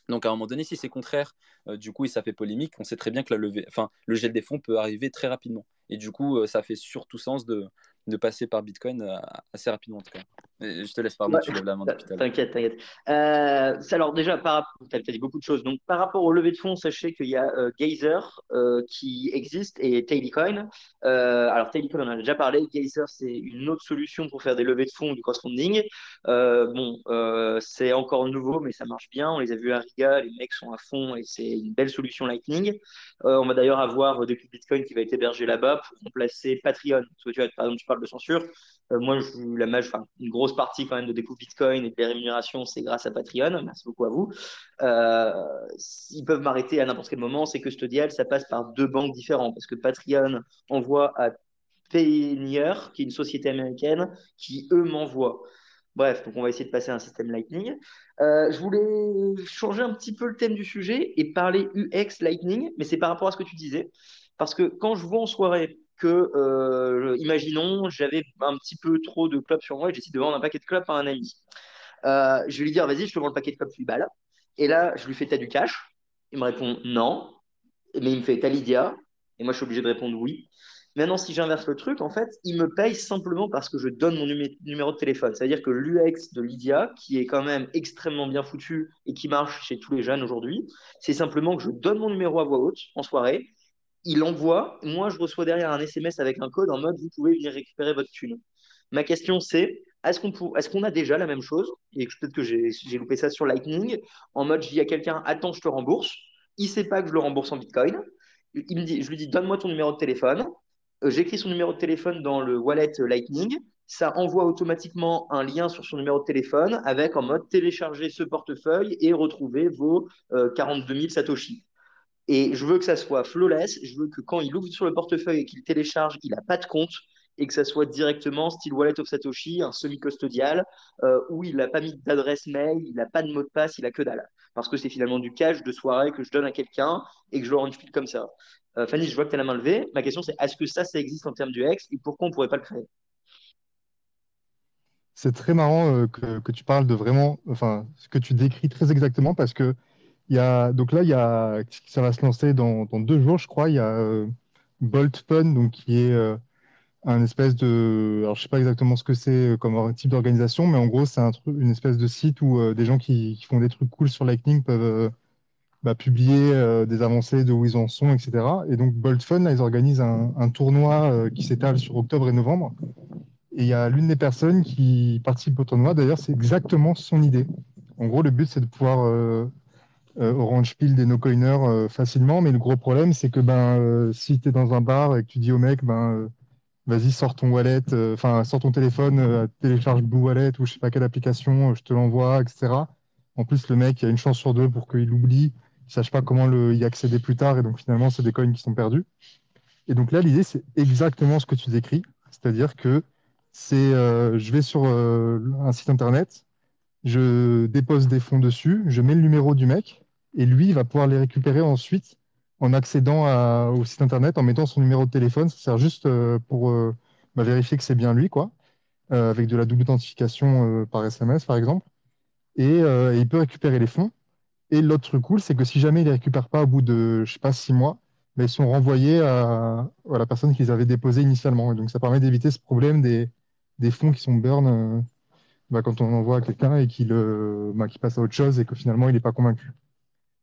Donc à un moment donné, si c'est contraire, du coup, et ça fait polémique, on sait très bien que le gel des fonds peut arriver très rapidement. Et du coup, ça fait surtout sens de passer par Bitcoin assez rapidement en tout cas. Je te laisse, pardon, Ouais, tu lèves la main depuis tout à l'heure. t'inquiète, t'inquiète. Alors déjà, t'as dit beaucoup de choses. Donc par rapport au levée de fonds, sachez qu'il y a Geyser qui existe et Tailycoin. Alors Tailycoin, on en a déjà parlé. Geyser, c'est une autre solution pour faire des levées de fonds, du crowdfunding. C'est encore nouveau, mais ça marche bien. On les a vus à Riga, les mecs sont à fond et c'est une belle solution Lightning. On va d'ailleurs avoir depuis Bitcoin qui va être hébergé là-bas pour remplacer Patreon. Parce que tu vois, par exemple, tu parles de censure. Moi, une grosse partie quand même de découvre Bitcoin et des rémunérations, c'est grâce à Patreon. Merci beaucoup à vous. Euh, Ils peuvent m'arrêter à n'importe quel moment. C'est custodial, ça passe par deux banques différentes parce que Patreon envoie à Payoneer, qui est une société américaine, qui eux m'envoient. Bref, donc on va essayer de passer à un système Lightning. Je voulais changer un petit peu le thème du sujet et parler UX Lightning, mais c'est par rapport à ce que tu disais. Parce que quand je vois en soirée que, imaginons, j'avais un petit peu trop de clubs sur moi et j'essaie de vendre un paquet de clubs à un ami. Je vais lui dire, vas-y, je te vends le paquet de clubs 8 balles. Et là, je lui fais, t'as du cash? Il me répond non. Mais il me fait, t'as Lydia? Et moi, je suis obligé de répondre oui. Maintenant, si j'inverse le truc, en fait, il me paye simplement parce que je donne mon numéro de téléphone. C'est-à-dire que l'UX de Lydia, qui est quand même extrêmement bien foutu et qui marche chez tous les jeunes aujourd'hui, c'est simplement que je donne mon numéro à voix haute en soirée, il envoie, moi je reçois derrière un SMS avec un code en mode vous pouvez venir récupérer votre thune. Ma question c'est est-ce qu'on a déjà la même chose et peut-être que j'ai loupé ça sur Lightning en mode je dis à quelqu'un attends je te rembourse, il sait pas que je le rembourse en Bitcoin, je lui dis donne-moi ton numéro de téléphone. J'écris son numéro de téléphone dans le wallet Lightning, ça envoie automatiquement un lien sur son numéro de téléphone avec en mode télécharger ce portefeuille et retrouver vos 42 000 Satoshi. Et je veux que ça soit flawless. Je veux que quand il ouvre sur le portefeuille et qu'il télécharge, il n'a pas de compte et que ça soit directement style Wallet of Satoshi, un semi-custodial, où il n'a pas mis d'adresse mail, il n'a pas de mot de passe, il a que dalle. Parce que c'est finalement du cash de soirée que je donne à quelqu'un et que je le rends file comme ça. Fanny, je vois que tu as la main levée. Ma question, c'est est-ce que ça existe en termes du X et pourquoi on ne pourrait pas le créer? C'est très marrant que tu parles de vraiment, enfin, ce que tu décris très exactement parce que donc là, ça va se lancer dans 2 jours, je crois. Il y a Bolt Fun, donc qui est un espèce de, alors je sais pas exactement ce que c'est comme un type d'organisation, mais en gros, c'est une espèce de site où des gens qui font des trucs cool sur Lightning peuvent publier des avancées de où ils en sont, etc. Et donc Bolt Fun, là, ils organisent un tournoi qui s'étale sur octobre et novembre. Et il y a l'une des personnes qui participe au tournoi, d'ailleurs, c'est exactement son idée. En gros, le but, c'est de pouvoir orange peel des no-coiners facilement, mais le gros problème, c'est que si tu es dans un bar et que tu dis au mec, vas-y, sors ton wallet, enfin, sors ton téléphone, télécharge Blue Wallet ou je sais pas quelle application, je te l'envoie, etc. En plus, le mec, il y a une chance sur deux pour qu'il oublie, il sache pas comment y accéder plus tard, et donc finalement, c'est des coins qui sont perdus. Et donc là, l'idée, c'est exactement ce que tu décris, c'est-à-dire que je vais sur un site internet, je dépose des fonds dessus, je mets le numéro du mec, et lui, il va pouvoir les récupérer ensuite en accédant au site internet, en mettant son numéro de téléphone. Ça sert juste pour vérifier que c'est bien lui, quoi, avec de la double authentification par SMS, par exemple. Et il peut récupérer les fonds. Et l'autre truc cool, c'est que si jamais il ne les récupère pas au bout de, je sais pas, 6 mois, ils sont renvoyés à la personne qu'ils avaient déposé initialement. Et donc, ça permet d'éviter ce problème des fonds qui sont burn quand on envoie à quelqu'un et qu'il passe à autre chose et que finalement, il n'est pas convaincu.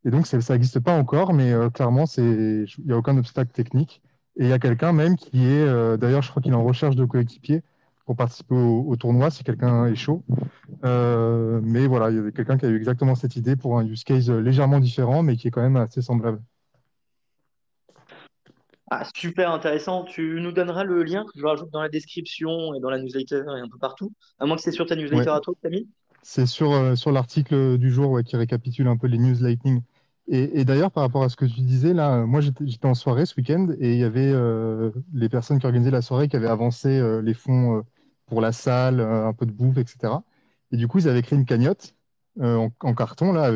Et donc, ça n'existe pas encore, mais clairement, il n'y a aucun obstacle technique. Et il y a quelqu'un même qui est, d'ailleurs, je crois qu'il est en recherche de coéquipiers pour participer au tournoi si quelqu'un est chaud. Mais voilà, il y avait quelqu'un qui a eu exactement cette idée pour un use case légèrement différent, mais qui est quand même assez semblable. Ah, super intéressant. Tu nous donneras le lien que je rajoute dans la description et dans la newsletter et un peu partout. À moins que c'est sur ta Ouais, newsletter à toi que t'as mis. c'est sur l'article du jour qui récapitule un peu les news Lightning. Et d'ailleurs, par rapport à ce que tu disais, là, moi j'étais en soirée ce week-end et il y avait les personnes qui organisaient la soirée qui avaient avancé les fonds pour la salle, un peu de bouffe, etc. Et du coup, ils avaient créé une cagnotte en carton, là,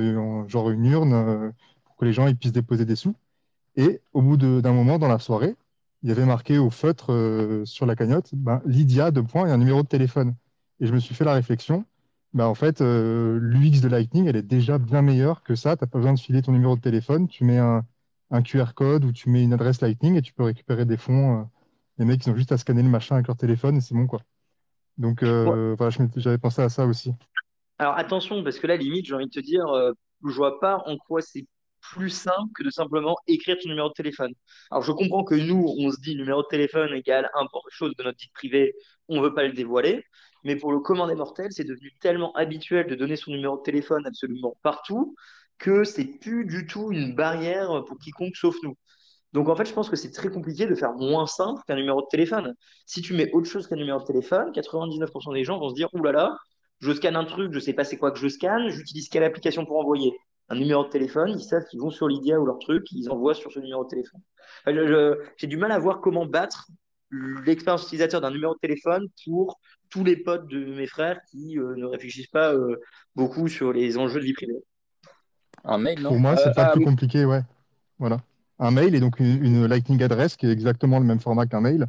genre une urne pour que les gens ils puissent déposer des sous. Et au bout d'un moment dans la soirée, il y avait marqué au feutre sur la cagnotte, Lydia, deux points, et un numéro de téléphone. Et je me suis fait la réflexion, en fait, l'UX de Lightning, elle est déjà bien meilleure que ça. Tu n'as pas besoin de filer ton numéro de téléphone, tu mets un QR code ou tu mets une adresse Lightning et tu peux récupérer des fonds. Les mecs, ils ont juste à scanner le machin avec leur téléphone et c'est bon, quoi. Donc, Ouais. voilà, j'avais pensé à ça aussi. Alors attention, parce que là, limite, j'ai envie de te dire, je vois pas en quoi c'est plus simple que de simplement écrire ton numéro de téléphone. Alors je comprends que nous, on se dit numéro de téléphone égale chose de notre vie privée, on veut pas le dévoiler, mais pour le commun des mortels, c'est devenu tellement habituel de donner son numéro de téléphone absolument partout que c'est plus du tout une barrière pour quiconque sauf nous. Donc en fait, je pense que c'est très compliqué de faire moins simple qu'un numéro de téléphone. Si tu mets autre chose qu'un numéro de téléphone, 99% des gens vont se dire, ouh là là, je scanne un truc, je sais pas c'est quoi que je scanne, j'utilise quelle application pour envoyer. Un numéro de téléphone, ils savent qu'ils vont sur Lydia ou leur truc, ils envoient sur ce numéro de téléphone. Enfin, j'ai du mal à voir comment battre l'expérience utilisateur d'un numéro de téléphone pour tous les potes de mes frères qui ne réfléchissent pas beaucoup sur les enjeux de vie privée. Un mail, non? Pour moi, c'est pas plus Oui. compliqué, ouais. Voilà. Un mail et donc une Lightning adresse qui est exactement le même format qu'un mail.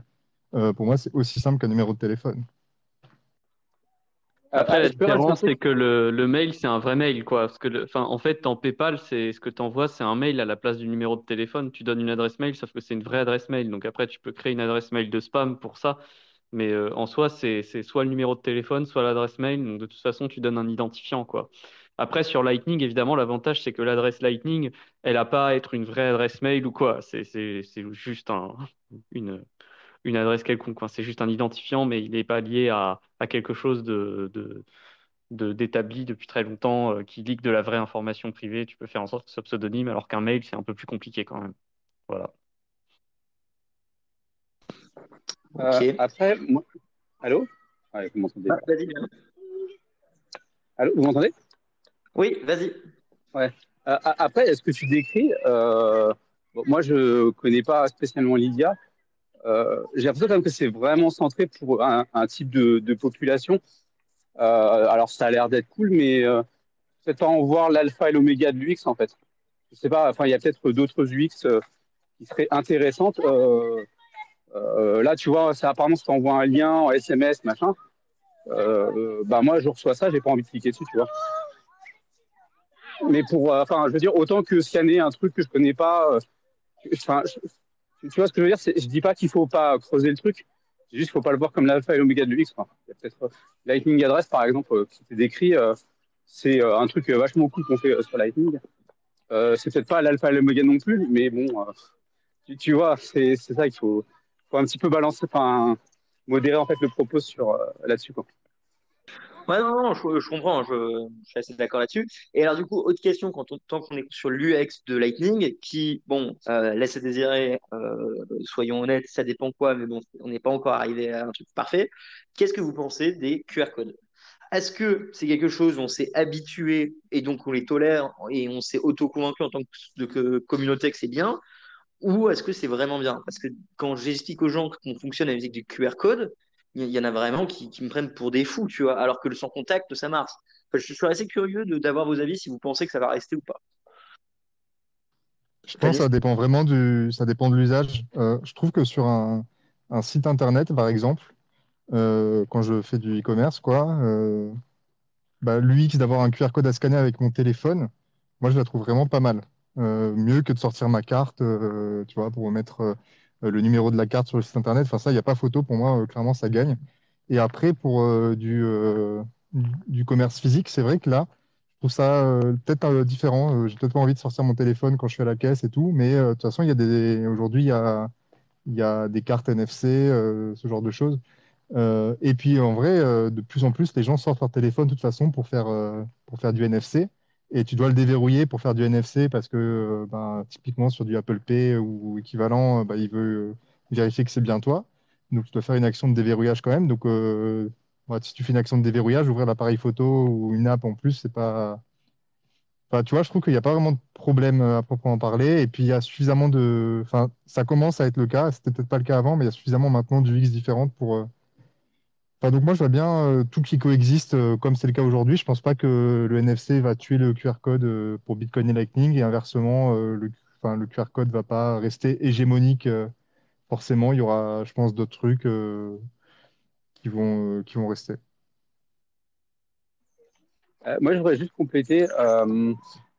Pour moi, c'est aussi simple qu'un numéro de téléphone. Après, la Je peux rajouter un différence, truc? c'est que le mail, c'est un vrai mail, quoi. Parce que, enfin, en fait, en PayPal, c'est ce que tu envoies, c'est un mail à la place du numéro de téléphone. Tu donnes une adresse mail, sauf que c'est une vraie adresse mail. Donc après, tu peux créer une adresse mail de spam pour ça. Mais en soi, c'est soit le numéro de téléphone, soit l'adresse mail. Donc de toute façon, tu donnes un identifiant, quoi. Après, sur Lightning, évidemment, l'avantage, c'est que l'adresse Lightning, elle n'a pas à être une vraie adresse mail ou quoi. C'est juste une, une adresse quelconque, quoi. C'est juste un identifiant, mais il n'est pas lié à quelque chose d'établi depuis très longtemps qui ligue de la vraie information privée. Tu peux faire en sorte que ce soit pseudonyme, alors qu'un mail, c'est un peu plus compliqué quand même. Voilà. Ok. Après, moi... Allô? Ouais, vous m'entendez Ah, pas. vas-y. Allô, vous m'entendez? Oui, vas-y. Ouais. Après, ce que tu décris, bon, moi, je connais pas spécialement Lydia. J'ai l'impression quand même que c'est vraiment centré pour un type de population. Alors, ça a l'air d'être cool, mais peut-être pas en voir l'alpha et l'oméga de l'UX, en fait. Je sais pas, enfin, il y a peut-être d'autres UX qui seraient intéressantes. Là, tu vois, ça apparemment, si tu envoies un lien en SMS, machin, bah moi, je reçois ça, j'ai pas envie de cliquer dessus, tu vois. Mais pour, enfin, je veux dire, autant que scanner un truc que je connais pas, enfin, tu vois ce que je veux dire, je dis pas qu'il faut pas creuser le truc, c'est juste qu'il faut pas le voir comme l'alpha et l'oméga de l'UX, quoi. Il y a peut-être Lightning Address, par exemple, qui était décrit, c'est un truc vachement cool qu'on fait sur Lightning. C'est peut-être pas l'alpha et l'oméga non plus, mais bon, tu vois, c'est ça qu'il faut un petit peu balancer, enfin, modérer en fait le propos sur là-dessus, quoi. Ouais, non, non, je comprends, je suis assez d'accord là-dessus. Et alors, du coup, autre question, tant qu'on est sur l'UX de Lightning, qui, bon, laisse à désirer, soyons honnêtes, ça dépend quoi, mais bon, on n'est pas encore arrivé à un truc parfait. Qu'est-ce que vous pensez des QR codes? Est-ce que c'est quelque chose où on s'est habitué et donc on les tolère et on s'est auto-convaincu en tant que communauté que c'est bien? Ou est-ce que c'est vraiment bien? Parce que quand j'explique aux gens qu'on fonctionne avec des QR codes, il y en a vraiment qui me prennent pour des fous, tu vois, alors que le sans contact, ça marche. Enfin, je suis assez curieux d'avoir vos avis si vous pensez que ça va rester ou pas. Je pense que Denis? ça dépend vraiment ça dépend de l'usage. Je trouve que sur un site internet, par exemple, quand je fais du e-commerce, quoi, bah, l'UX d'avoir un QR code à scanner avec mon téléphone, moi je la trouve vraiment pas mal. Mieux que de sortir ma carte, tu vois, pour mettre le numéro de la carte sur le site internet. Enfin, ça, il n'y a pas photo. Pour moi, clairement, ça gagne. Et après, pour du commerce physique, c'est vrai que là, je trouve ça peut-être différent. J'ai peut-être pas envie de sortir mon téléphone quand je suis à la caisse et tout. Mais de toute façon, aujourd'hui, il y a des cartes NFC, ce genre de choses. Et puis en vrai, de plus en plus, les gens sortent leur téléphone de toute façon pour faire du NFC. Et tu dois le déverrouiller pour faire du NFC parce que ben, typiquement sur du Apple Pay ou équivalent, ben, il veut vérifier que c'est bien toi. Donc tu dois faire une action de déverrouillage quand même. Donc ouais, si tu fais une action de déverrouillage, ouvrir l'appareil photo ou une app en plus, c'est pas. Enfin, tu vois, je trouve qu'il n'y a pas vraiment de problème à proprement parler. Et puis il y a suffisamment de. Enfin, ça commence à être le cas. C'était peut-être pas le cas avant, mais il y a suffisamment maintenant d'UX différentes pour. Enfin, donc moi, je vois bien tout qui coexiste comme c'est le cas aujourd'hui. Je pense pas que le NFC va tuer le QR code pour Bitcoin et Lightning et inversement, enfin, le QR code va pas rester hégémonique forcément. Il y aura, je pense, d'autres trucs qui vont rester. Moi, je voudrais juste compléter.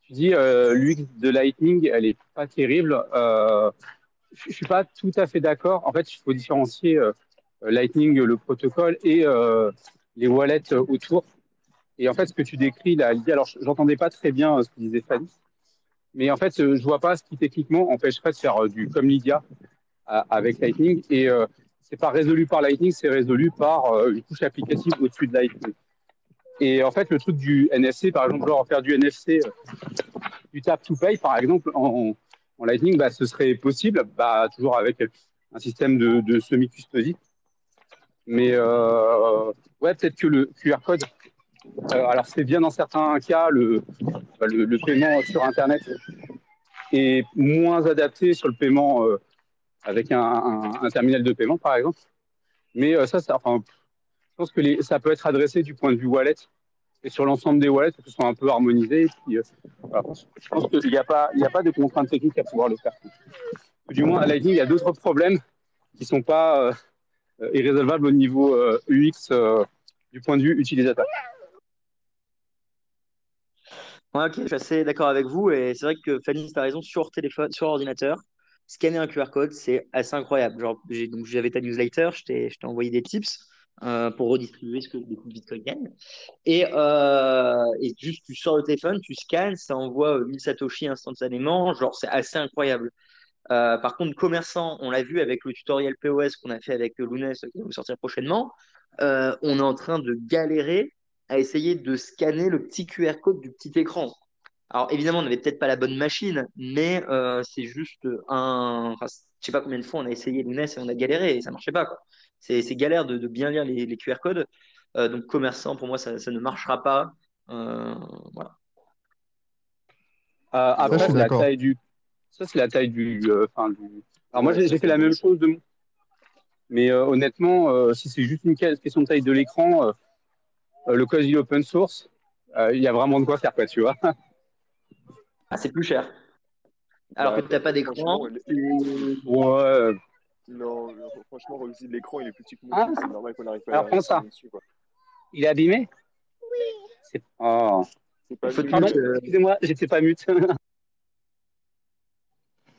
Tu dis l'UX de Lightning, elle est pas terrible. Je suis pas tout à fait d'accord. En fait, il faut différencier Lightning, le protocole, et les wallets autour. Et en fait, ce que tu décris là, Lydie, alors j'entendais pas très bien ce que disait Fanny, mais en fait, je vois pas ce qui techniquement empêcherait de faire du comme Lydia avec Lightning. Et c'est pas résolu par Lightning, c'est résolu par une couche applicative au-dessus de Lightning. Et en fait, le truc du NFC, par exemple, genre faire du NFC, du tap to pay, par exemple, en Lightning, bah, ce serait possible, bah, toujours avec un système de semi-custody. Mais ouais, peut-être que le QR code, alors c'est bien dans certains cas, le paiement sur Internet est moins adapté sur le paiement avec un terminal de paiement, par exemple. Mais enfin, je pense que ça peut être adressé du point de vue wallet et sur l'ensemble des wallets, que ce soit un peu harmonisé. Et puis, voilà, je pense qu'il n'y a pas de contraintes techniques à pouvoir le faire. Du moins, à Lightning, il y a d'autres problèmes qui ne sont pas irrésolvables au niveau UX du point de vue utilisateur. Ouais, ok, je suis assez d'accord avec vous. Et c'est vrai que Fanny, tu as raison, sur téléphone, sur ordinateur, scanner un QR code, c'est assez incroyable. Genre, donc, j'avais ta newsletter, je t'ai envoyé des tips pour redistribuer ce que les coups de Bitcoin gagnent. Et juste, tu sors le téléphone, tu scannes, ça envoie 1000 Satoshi instantanément. Genre, c'est assez incroyable. Par contre, commerçant, on l'a vu avec le tutoriel POS qu'on a fait avec Lounès qui va vous sortir prochainement, on est en train de galérer à essayer de scanner le petit QR code du petit écran. Alors évidemment, on n'avait peut-être pas la bonne machine, mais c'est juste enfin, je sais pas combien de fois on a essayé Lounès et on a galéré et ça marchait pas, quoi. C'est galère de bien lire les QR codes. Donc commerçant, pour moi, ça ne marchera pas. Euh, voilà. Ça, je Après, suis c'est la d'accord. taille du. Ça, c'est la taille du. Alors, moi, Ouais, j'ai ça, fait c'est la même vrai. chose mais honnêtement, si c'est juste une question de taille de l'écran, le code il est open source, il y a vraiment de quoi faire, quoi, tu vois. Ah, c'est plus cher. Alors que Bah, tu n'as pas d'écran, franchement, Ouais. non, franchement, Roxy, l'écran, il est plus petit que mon Ah, truc. C'est normal qu'on n'arrive pas alors à prends ça. scanner dessus, quoi. Il est abîmé? Oh. C'est il pas faut te lui. Pardon, mute. excusez-moi, j'étais pas mute.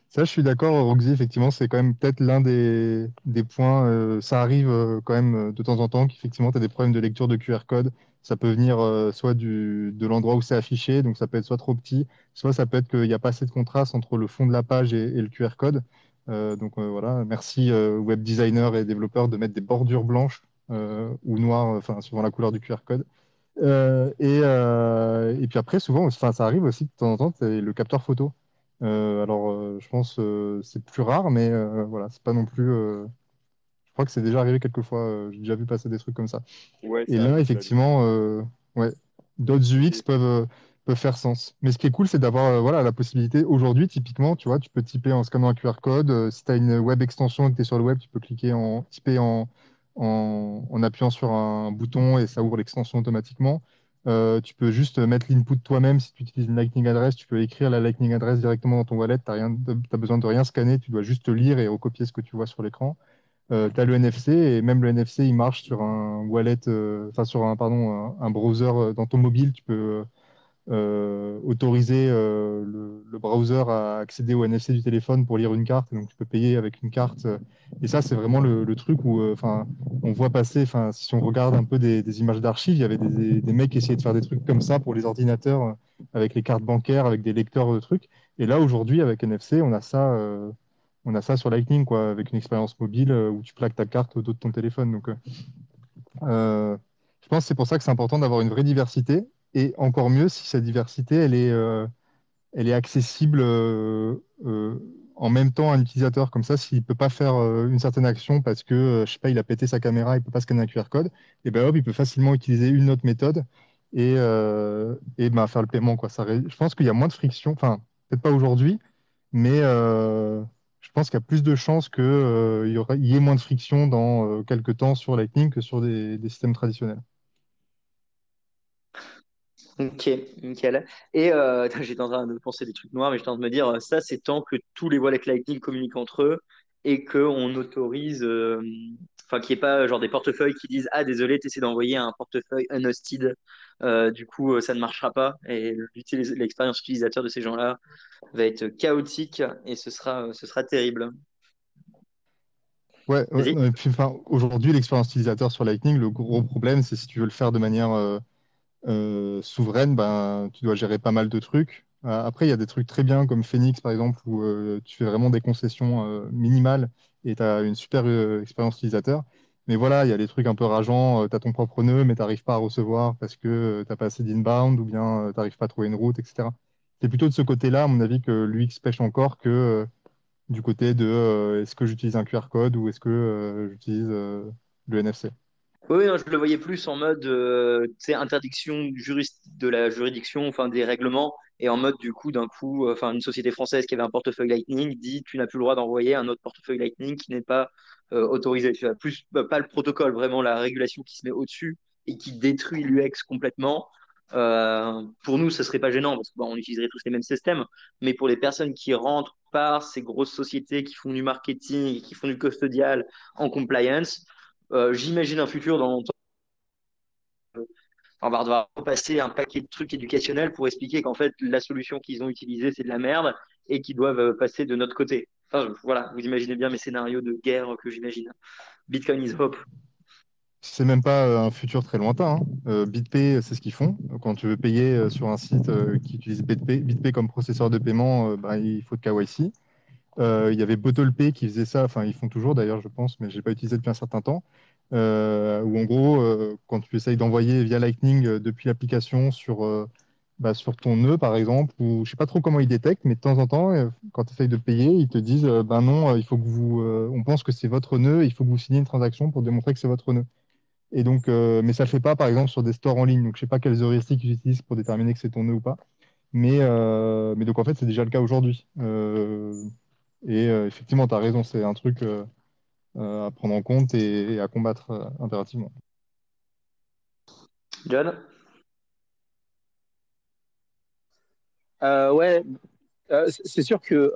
Ça, je suis d'accord, Roxy, effectivement, c'est quand même peut-être l'un des points. Ça arrive quand même de temps en temps qu'effectivement, tu as des problèmes de lecture de QR code. Ça peut venir soit de l'endroit où c'est affiché, donc ça peut être soit trop petit, soit ça peut être qu'il n'y a pas assez de contraste entre le fond de la page et le QR code. Donc voilà, merci web designers et développeurs de mettre des bordures blanches ou noires, enfin, suivant la couleur du QR code. Et puis après, souvent, enfin, ça arrive aussi de temps en temps, c'est le capteur photo. Alors, je pense c'est plus rare, mais voilà, c'est pas non plus. Je crois que c'est déjà arrivé quelques fois. J'ai déjà vu passer des trucs comme ça. Ouais, Et ça là, arrive, ça arrive. effectivement, ouais, d'autres UX Et peuvent faire sens. Mais ce qui est cool, c'est d'avoir voilà, la possibilité. Aujourd'hui, typiquement, tu vois, tu peux typer en scannant un QR code. Si tu as une web extension et que tu es sur le web, tu peux typer en appuyant sur un bouton et ça ouvre l'extension automatiquement. Tu peux juste mettre l'input toi-même. Si tu utilises une Lightning Address, tu peux écrire la Lightning Address directement dans ton wallet. Tu n'as besoin de rien scanner. Tu dois juste lire et recopier ce que tu vois sur l'écran. Tu as le NFC et même le NFC, il marche sur un wallet, enfin sur un, pardon, un browser dans ton mobile. Tu peux autoriser le browser à accéder au NFC du téléphone pour lire une carte. Et donc, tu peux payer avec une carte. Et ça, c'est vraiment le truc où enfin, on voit passer, enfin, si on regarde un peu des images d'archives, il y avait des mecs qui essayaient de faire des trucs comme ça pour les ordinateurs avec les cartes bancaires, avec des lecteurs de trucs. Et là, aujourd'hui, avec NFC, on a ça sur Lightning, quoi, avec une expérience mobile où tu plaques ta carte au dos de ton téléphone. Donc, je pense que c'est pour ça que c'est important d'avoir une vraie diversité. Et encore mieux si cette diversité, elle est accessible en même temps à un utilisateur. Comme ça, s'il ne peut pas faire une certaine action parce que, je sais pas, il a pété sa caméra, il ne peut pas scanner un QR code, et ben hop, il peut facilement utiliser une autre méthode et ben, faire le paiement, quoi. Je pense qu'il y a moins de friction, enfin, peut-être pas aujourd'hui, mais je pense qu'il y a plus de chances qu'il y ait moins de friction dans quelques temps sur Lightning que sur des systèmes traditionnels. Ok, nickel. Et j'étais en train de penser des trucs noirs, mais j'étais en train de me dire, ça, c'est tant que tous les wallets Lightning communiquent entre eux et qu'on autorise, enfin, qu'il n'y ait pas genre des portefeuilles qui disent, ah, désolé, tu essaies d'envoyer un portefeuille unhosted. Du coup, ça ne marchera pas. Et l'expérience utilisateur de ces gens-là va être chaotique et ce sera terrible. Ouais, ouais, Vas-y. non, et puis enfin, aujourd'hui, l'expérience utilisateur sur Lightning, le gros problème, c'est si tu veux le faire de manière souveraine, ben, tu dois gérer pas mal de trucs. Après, il y a des trucs très bien comme Phoenix, par exemple, où tu fais vraiment des concessions minimales et tu as une super expérience utilisateur. Mais voilà, il y a des trucs un peu rageants. Tu as ton propre nœud, mais tu n'arrives pas à recevoir parce que tu n'as pas assez d'inbound ou bien tu n'arrives pas à trouver une route, etc. C'est plutôt de ce côté-là, à mon avis, que l'UX pêche encore que du côté de est-ce que j'utilise un QR code ou est-ce que j'utilise le NFC. Oui, non, je le voyais plus en mode, tu sais, interdiction de la juridiction, enfin des règlements, et en mode du coup, d'un coup, enfin une société française qui avait un portefeuille Lightning dit tu n'as plus le droit d'envoyer un autre portefeuille Lightning qui n'est pas autorisé. Tu vois, plus pas le protocole, vraiment la régulation qui se met au-dessus et qui détruit l'UX complètement. Pour nous, ce serait pas gênant parce qu'on utiliserait tous les mêmes systèmes, mais pour les personnes qui rentrent par ces grosses sociétés qui font du marketing, qui font du custodial en compliance. J'imagine un futur dans longtemps. On va devoir passer un paquet de trucs éducationnels pour expliquer qu'en fait, la solution qu'ils ont utilisée, c'est de la merde et qu'ils doivent passer de notre côté. Enfin, voilà, vous imaginez bien mes scénarios de guerre que j'imagine. Bitcoin is hope. C'est même pas un futur très lointain, hein. BitPay, c'est ce qu'ils font. Quand tu veux payer sur un site qui utilise BitPay comme processeur de paiement, bah, il faut de KYC. Il y avait BottlePay qui faisait ça, enfin ils font toujours d'ailleurs, je pense, mais je l'ai pas utilisé depuis un certain temps. Où en gros, quand tu essayes d'envoyer via Lightning depuis l'application sur ton nœud, par exemple, ou je sais pas trop comment ils détectent, mais de temps en temps, quand tu essayes de payer, ils te disent, ben non, il faut que on pense que c'est votre nœud, il faut que vous signiez une transaction pour démontrer que c'est votre nœud. Et donc, mais ça le fait pas, par exemple, sur des stores en ligne. Donc, je sais pas quelles heuristiques ils utilisent pour déterminer que c'est ton nœud ou pas. Mais donc, en fait, c'est déjà le cas aujourd'hui. Effectivement, tu as raison, c'est un truc à prendre en compte et à combattre impérativement. John? Ouais, c'est sûr que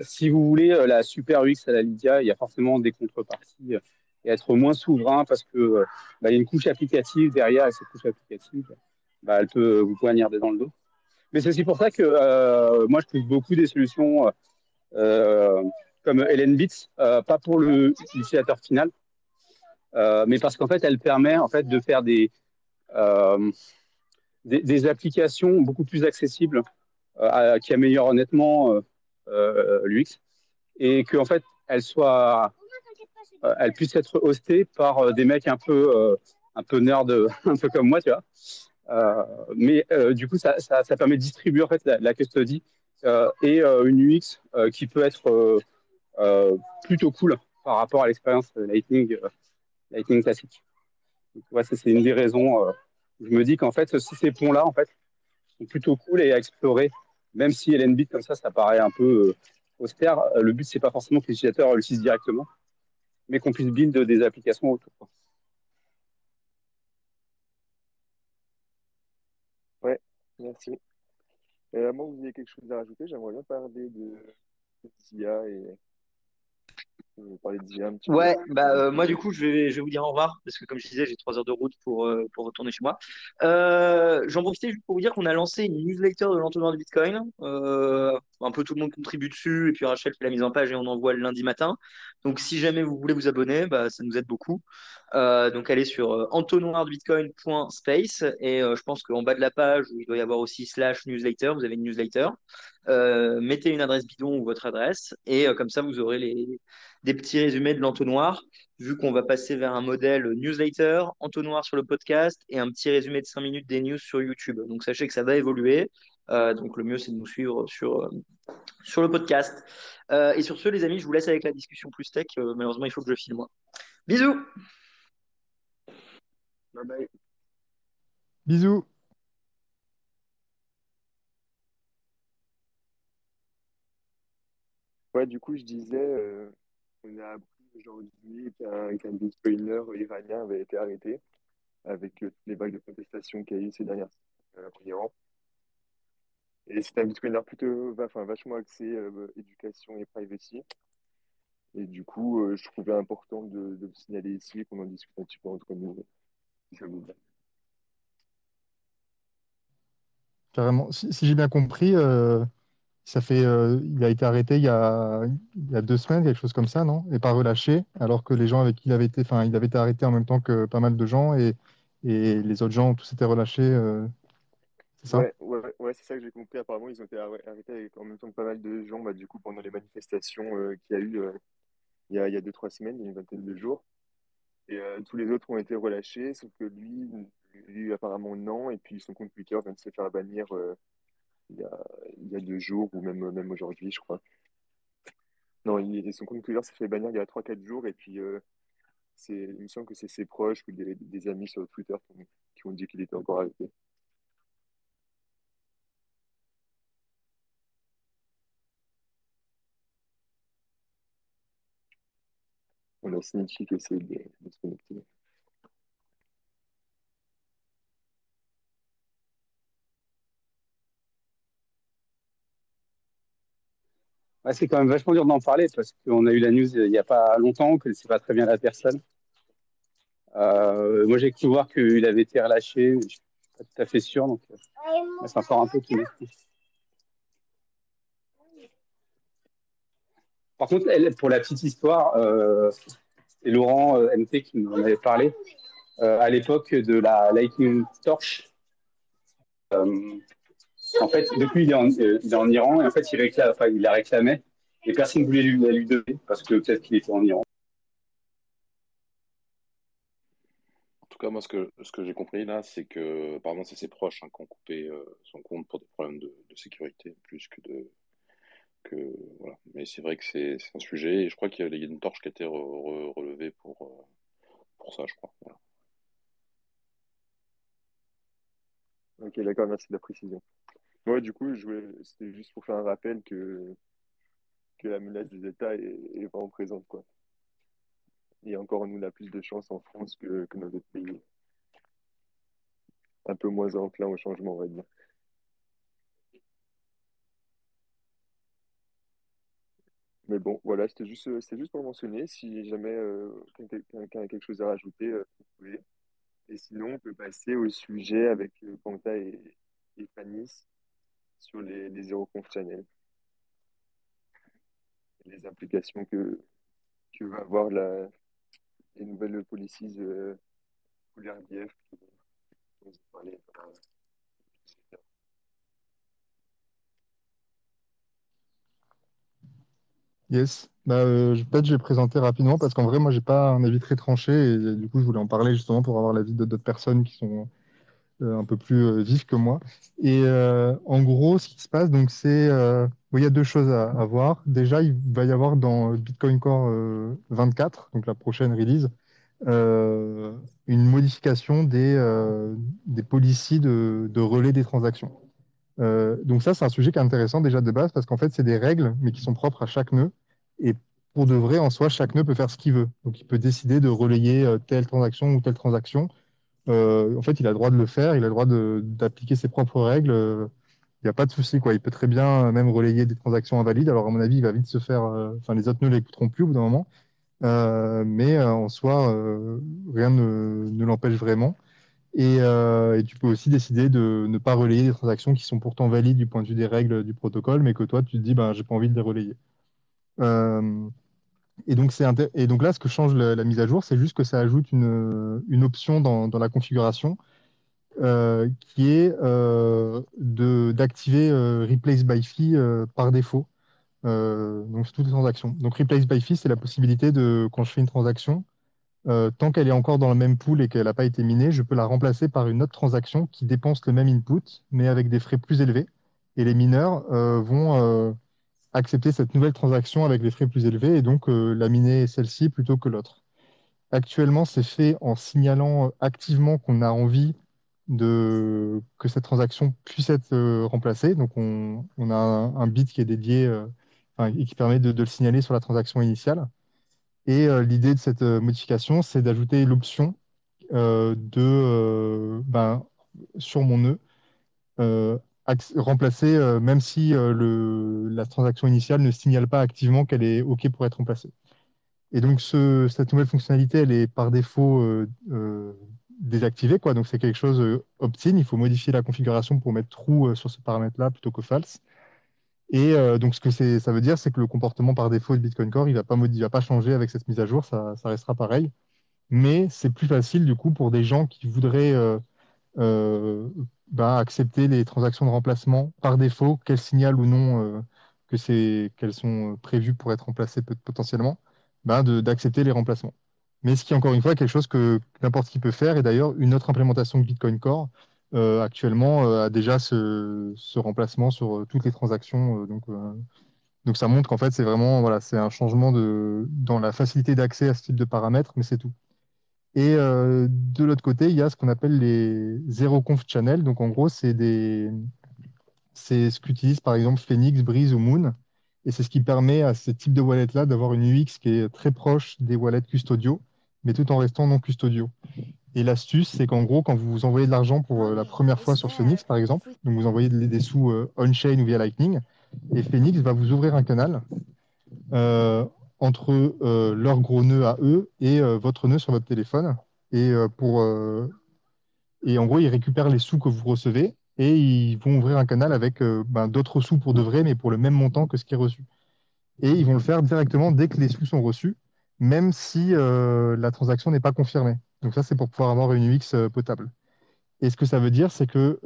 si vous voulez la super UX à la Lydia, il y a forcément des contreparties et être moins souverain parce que bah, il y a une couche applicative derrière et cette couche applicative, bah, elle peut vous poignarder dans le dos. Mais c'est aussi pour ça que moi je trouve beaucoup des solutions euh, comme LNBits, pas pour l'utilisateur final, mais parce qu'en fait elle permet en fait de faire euh, des applications beaucoup plus accessibles qui améliorent honnêtement l'UX et que en fait elle puisse être hostée par des mecs un peu nerd, un peu comme moi, tu vois. Mais du coup, ça permet de distribuer en fait la custody et une UX qui peut être plutôt cool par rapport à l'expérience Lightning classique. Donc, ouais, ça, c'est une des raisons. Je me dis qu'en fait, ces ponts-là, en fait, sont plutôt cool et à explorer, même si LNBit comme ça paraît un peu austère. Le but, c'est pas forcément que l'utilisateur l'utilise directement, mais qu'on puisse build des applications autour, quoi. Ouais, merci. À moins que vous ayez quelque chose à rajouter, j'aimerais bien parler de d'IA et parler d'IA un petit peu. Ouais, Si vous moi du voulez. coup je vais vous dire au revoir parce que comme je disais j'ai 3 heures de route pour retourner chez moi. J'en profitais juste pour vous dire qu'on a lancé une newsletter de l'entonnoir du Bitcoin. Un peu tout le monde contribue dessus et puis Rachel fait la mise en page et on envoie le lundi matin. Donc si jamais vous voulez vous abonner, bah, ça nous aide beaucoup. Donc allez sur entonnoirdubitcoin.space et je pense qu'en bas de la page où il doit y avoir aussi slash newsletter, vous avez une newsletter. Mettez une adresse bidon ou votre adresse et comme ça vous aurez des petits résumés de l'entonnoir, vu qu'on va passer vers un modèle newsletter, entonnoir sur le podcast et un petit résumé de 5 minutes des news sur YouTube. Donc sachez que ça va évoluer. Donc le mieux, c'est de nous suivre sur le podcast. Et sur ce, les amis, je vous laisse avec la discussion plus tech. Malheureusement, il faut que je file moi. Bisous! Bye bye. Bisous! Ouais, du coup, je disais, on a appris aujourd'hui qu'un bitcoiner iranien avait été arrêté avec toutes les vagues de protestation qu'il y a eu ces dernières en Iran. Et c'est un bitcoiner plutôt, enfin, vachement axé éducation et privacy. Et du coup, je trouvais important de le signaler ici et qu'on en discute un petit peu entre nous, si ça vous va. Carrément. Si j'ai bien compris, il a été arrêté il y a 2 semaines, quelque chose comme ça, non? Et pas relâché, alors que les gens avec qui enfin, il avait été arrêté en même temps que pas mal de gens et les autres gens ont tous été relâchés, c'est ça? Ouais, c'est ça que j'ai compris. Apparemment, ils ont été arrêtés avec, en même temps que pas mal de gens, bah, du coup, pendant les manifestations qu'il y a eu il y a 2, 3 semaines, il y a une vingtaine de jours. Et tous les autres ont été relâchés, sauf que lui apparemment non. Et puis son compte Twitter vient de se faire bannir il y a, il y a 2 jours, ou même aujourd'hui, je crois. Non, son compte Twitter s'est fait bannir il y a 3, 4 jours. Et puis il me semble que c'est ses proches ou des amis sur Twitter qui ont dit qu'il était encore arrêté. On a Snitchy qui essaie de se connecter. Ouais, c'est quand même vachement dur d'en parler parce qu'on a eu la news il n'y a pas longtemps, on ne connaissait pas très bien la personne. Moi, j'ai cru voir qu'il avait été relâché, mais je ne suis pas tout à fait sûr, donc c'est encore un peu tout. Par contre, pour la petite histoire, c'est Laurent MT qui nous en avait parlé. À l'époque de la Lightning Torch, en fait, depuis il est en Iran et en fait il la réclamait et personne ne voulait la lui donner parce que peut-être qu'il était en Iran. En tout cas, moi, ce que j'ai compris là, c'est que apparemment, c'est ses proches qui ont coupé son compte pour des problèmes de sécurité, plus que voilà. Mais c'est vrai que c'est un sujet, et je crois qu'il y a une torche qui a été relevée pour ça, je crois. Voilà. Ok, d'accord, merci de la précision. Moi, du coup, c'était juste pour faire un rappel que la menace des États est vraiment présente, quoi. Et encore, nous, on a plus de chance en France que dans d'autres pays. Un peu moins enclin au changement, on va dire. Mais bon, voilà, c'était juste pour mentionner. Si jamais quelqu'un a quelque chose à rajouter, vous pouvez. Et sinon, on peut passer au sujet avec Panta et Fanny sur les Zero-Conf Channel, les implications que va avoir les nouvelles policies pour l'RDF dont vous parlez. Yes. Bah, peut-être je vais présenter rapidement parce qu'en vrai, moi, j'ai pas un avis très tranché et du coup, je voulais en parler justement pour avoir l'avis de d'autres personnes qui sont un peu plus vifs que moi. Et en gros, ce qui se passe, donc, bon, il y a deux choses à voir. Déjà, il va y avoir dans Bitcoin Core 24, donc la prochaine release, euh, une modification des policies de relais des transactions. Donc ça, c'est un sujet qui est intéressant déjà de base parce qu'en fait, c'est des règles, mais qui sont propres à chaque nœud. Et pour de vrai, en soi, chaque nœud peut faire ce qu'il veut. Donc il peut décider de relayer telle transaction ou telle transaction. En fait, il a le droit de le faire, il a le droit d'appliquer ses propres règles. Il n'y a pas de souci, quoi. Il peut très bien même relayer des transactions invalides. Alors, à mon avis, il va vite se faire. Enfin, les autres nœuds ne l'écouteront plus au bout d'un moment. Mais en soi, rien ne l'empêche vraiment. Et tu peux aussi décider de ne pas relayer des transactions qui sont pourtant valides du point de vue des règles du protocole, mais que toi, tu te dis, ben, j'ai pas envie de les relayer. Euh, et donc là, ce que change la mise à jour, c'est juste que ça ajoute une option dans la configuration qui est d'activer Replace by Fee par défaut. Donc, sur toutes les transactions. Donc, Replace by Fee, c'est la possibilité de, quand je fais une transaction, tant qu'elle est encore dans le même pool et qu'elle n'a pas été minée, je peux la remplacer par une autre transaction qui dépense le même input, mais avec des frais plus élevés. Et les mineurs vont accepter cette nouvelle transaction avec des frais plus élevés et donc la miner celle-ci plutôt que l'autre. Actuellement, c'est fait en signalant activement qu'on a envie que cette transaction puisse être remplacée. Donc, on a un bit qui est dédié et qui permet de le signaler sur la transaction initiale. Et l'idée de cette modification, c'est d'ajouter l'option sur mon nœud, euh, remplacer, même si la transaction initiale ne signale pas activement qu'elle est OK pour être remplacée. Et donc, cette nouvelle fonctionnalité, elle est par défaut désactivée, quoi. Donc, c'est quelque chose opt-in. Il faut modifier la configuration pour mettre true sur ce paramètre-là plutôt que false. Et donc, ça veut dire, c'est que le comportement par défaut de Bitcoin Core, il va pas changer avec cette mise à jour, ça restera pareil. Mais c'est plus facile, du coup, pour des gens qui voudraient euh, accepter les transactions de remplacement par défaut, qu'elles signalent ou non qu'elles sont prévues pour être remplacées potentiellement, d'accepter les remplacements. Mais ce qui est encore une fois quelque chose que n'importe qui peut faire. Et d'ailleurs, une autre implémentation de Bitcoin Core actuellement a déjà ce remplacement sur toutes les transactions. Donc ça montre qu'en fait, c'est vraiment voilà, c'est un changement dans la facilité d'accès à ce type de paramètres, mais c'est tout. Et de l'autre côté, il y a ce qu'on appelle les zero conf channels. Donc en gros, c'est ce qu'utilisent par exemple Phoenix, Breeze ou Moon. Et c'est ce qui permet à ce type de wallet-là d'avoir une UX qui est très proche des wallets custodiaux, mais tout en restant non custodiaux. Et l'astuce, c'est qu'en gros, quand vous envoyez de l'argent pour la première fois sur Phoenix, par exemple, donc vous envoyez des sous on-chain ou via Lightning, et Phoenix va vous ouvrir un canal euh, entre leur gros nœud à eux et votre nœud sur votre téléphone. Et, et en gros, ils récupèrent les sous que vous recevez et ils vont ouvrir un canal avec d'autres sous pour de vrai, mais pour le même montant que ce qui est reçu. Et ils vont le faire directement dès que les sous sont reçus, même si la transaction n'est pas confirmée. Donc ça, c'est pour pouvoir avoir une UX potable. Et ce que ça veut dire, c'est que